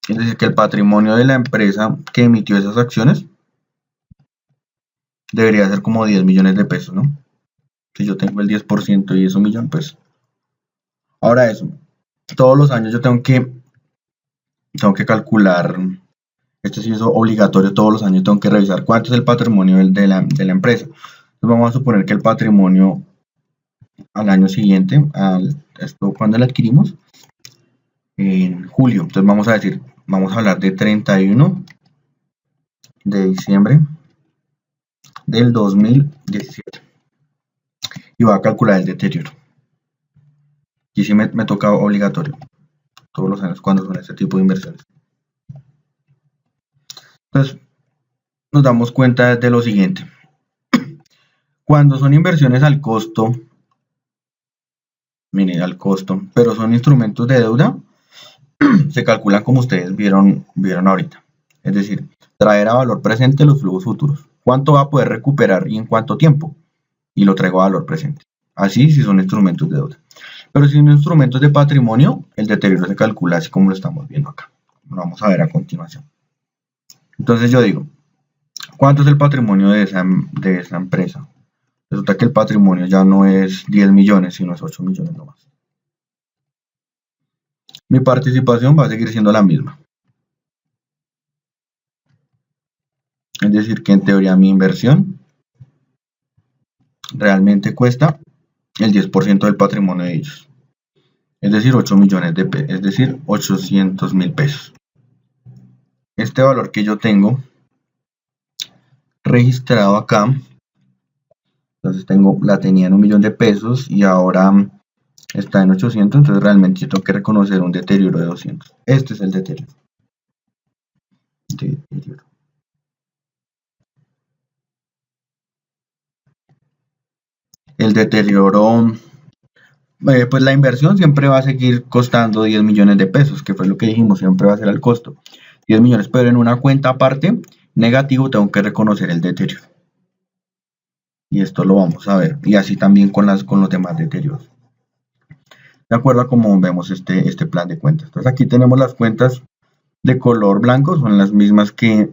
Es decir, que el patrimonio de la empresa que emitió esas acciones debería ser como 10 millones de pesos, ¿no? Si yo tengo el 10% y es 1.000.000, pues. Ahora eso, todos los años yo tengo que calcular, esto sí es obligatorio, todos los años tengo que revisar cuánto es el patrimonio de la empresa. Entonces vamos a suponer que el patrimonio al año siguiente, esto cuando lo adquirimos, en julio. Entonces vamos a hablar de 31 de diciembre del 2017. Y voy a calcular el deterioro. Y sí me toca obligatorio todos los años cuando son este tipo de inversiones. Entonces nos damos cuenta de lo siguiente. Cuando son inversiones al costo, miren, al costo, pero son instrumentos de deuda, se calculan como ustedes vieron ahorita. Es decir, traer a valor presente los flujos futuros. ¿Cuánto va a poder recuperar y en cuánto tiempo? Y lo traigo a valor presente. Así si son instrumentos de deuda. Pero si son instrumentos de patrimonio, el deterioro se calcula así como lo estamos viendo acá. Lo vamos a ver a continuación. Entonces yo digo, ¿cuánto es el patrimonio de esa empresa? Resulta que el patrimonio ya no es 10 millones, sino es 8 millones nomás. Mi participación va a seguir siendo la misma. Es decir, que en teoría mi inversión realmente cuesta el 10% del patrimonio de ellos. Es decir, 8 millones de pesos, es decir, 800.000 pesos. Este valor que yo tengo registrado acá, entonces la tenía en 1.000.000 de pesos y ahora está en 800, entonces realmente yo tengo que reconocer un deterioro de 200. Este es el deterioro. el deterioro, pues la inversión siempre va a seguir costando 10 millones de pesos, que fue lo que dijimos, siempre va a ser el costo. 10 millones, pero en una cuenta aparte, negativo, tengo que reconocer el deterioro. Y esto lo vamos a ver. Y así también con los demás deterioros. De acuerdo a cómo vemos este plan de cuentas. Entonces aquí tenemos las cuentas de color blanco, son las mismas que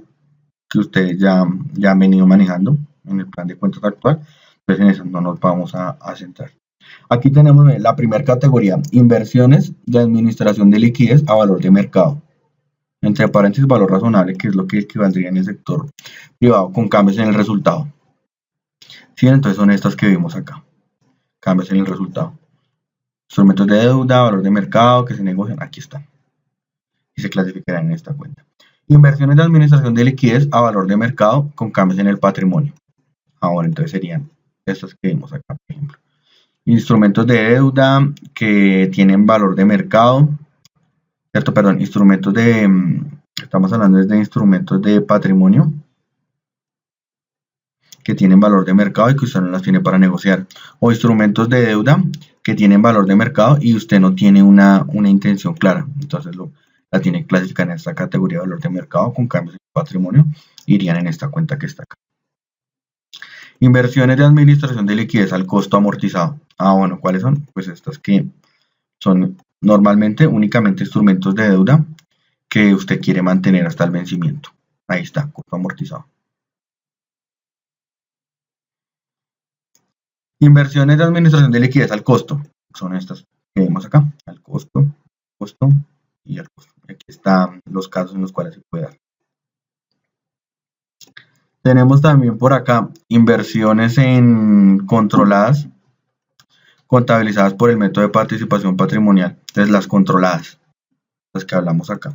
ustedes ya han venido manejando en el plan de cuentas actual. Entonces en eso no nos vamos a centrar. Aquí tenemos la primera categoría, inversiones de administración de liquidez a valor de mercado. Entre paréntesis, valor razonable, que es lo que equivaldría en el sector privado con cambios en el resultado. ¿Sí? Entonces son estas que vimos acá. Cambios en el resultado. Instrumentos de deuda, valor de mercado que se negocian, aquí están. Y se clasificarán en esta cuenta. Inversiones de administración de liquidez a valor de mercado con cambios en el patrimonio. Ahora entonces serían estos que vimos acá, por ejemplo. Instrumentos de deuda que tienen valor de mercado, ¿cierto? Perdón, instrumentos estamos hablando de instrumentos de patrimonio que tienen valor de mercado y que usted no las tiene para negociar. O instrumentos de deuda que tienen valor de mercado y usted no tiene una intención clara. Entonces la tiene que clasificar en esta categoría de valor de mercado con cambios en patrimonio. Irían en esta cuenta que está acá. Inversiones de administración de liquidez al costo amortizado. Bueno, ¿cuáles son? Pues estas que son normalmente únicamente instrumentos de deuda que usted quiere mantener hasta el vencimiento. Ahí está, costo amortizado. Inversiones de administración de liquidez al costo. Son estas que vemos acá. Al costo y al costo. Aquí están los casos en los cuales se puede dar. Tenemos también por acá inversiones en controladas, contabilizadas por el método de participación patrimonial. Entonces las controladas, las que hablamos acá.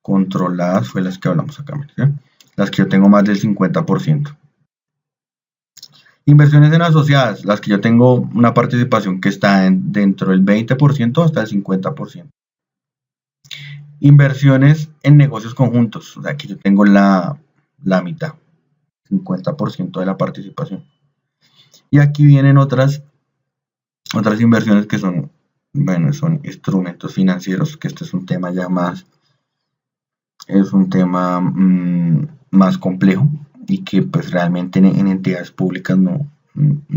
Controladas fue las que hablamos acá. ¿Sí? Las que yo tengo más del 50%. Inversiones en asociadas, las que yo tengo una participación que está dentro del 20% hasta el 50%. Inversiones en negocios conjuntos, o sea, aquí yo tengo la mitad, 50% de la participación. Y aquí vienen otras inversiones que son, son instrumentos financieros, que este es un tema ya más complejo y que pues realmente en entidades públicas no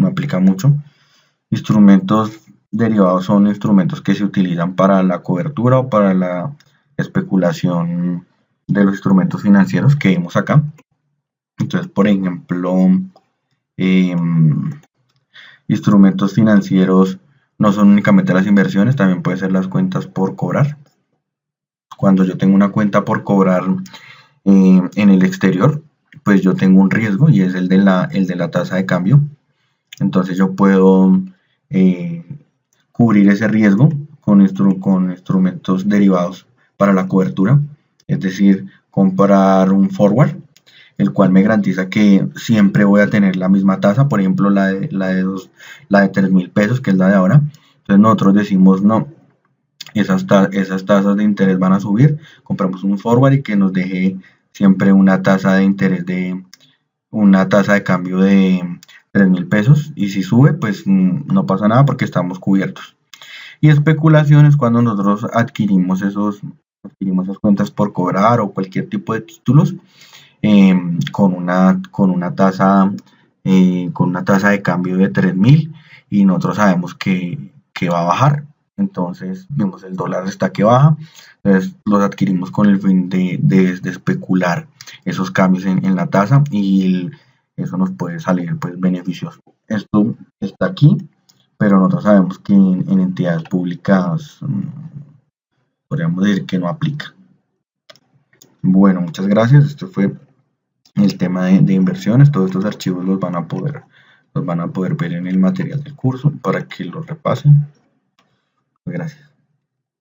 aplica mucho. Instrumentos derivados son instrumentos que se utilizan para la cobertura o para la especulación de los instrumentos financieros que vimos acá. Entonces, por ejemplo, instrumentos financieros no son únicamente las inversiones, también pueden ser las cuentas por cobrar. Cuando yo tengo una cuenta por cobrar en el exterior, pues yo tengo un riesgo y es el de la tasa de cambio. Entonces yo puedo cubrir ese riesgo con instrumentos derivados para la cobertura, es decir, comprar un forward, el cual me garantiza que siempre voy a tener la misma tasa, por ejemplo la de 3.000 pesos, que es la de ahora. Entonces nosotros decimos no, esas tasas de interés van a subir, compramos un forward y que nos deje siempre una tasa de interés una tasa de cambio de 3.000 pesos, y si sube pues no pasa nada porque estamos cubiertos. Y especulación es cuando nosotros adquirimos esas cuentas por cobrar o cualquier tipo de títulos con una tasa de cambio de 3.000 y nosotros sabemos que va a bajar. Entonces vemos el dólar está que baja, entonces los adquirimos con el fin de especular esos cambios en la tasa y eso nos puede salir pues beneficioso. Esto está aquí, pero nosotros sabemos que en entidades públicas podríamos decir que no aplica. Bueno, muchas gracias. Este fue el tema de inversiones. Todos estos archivos los van a poder ver en el material del curso para que los repasen. Gracias.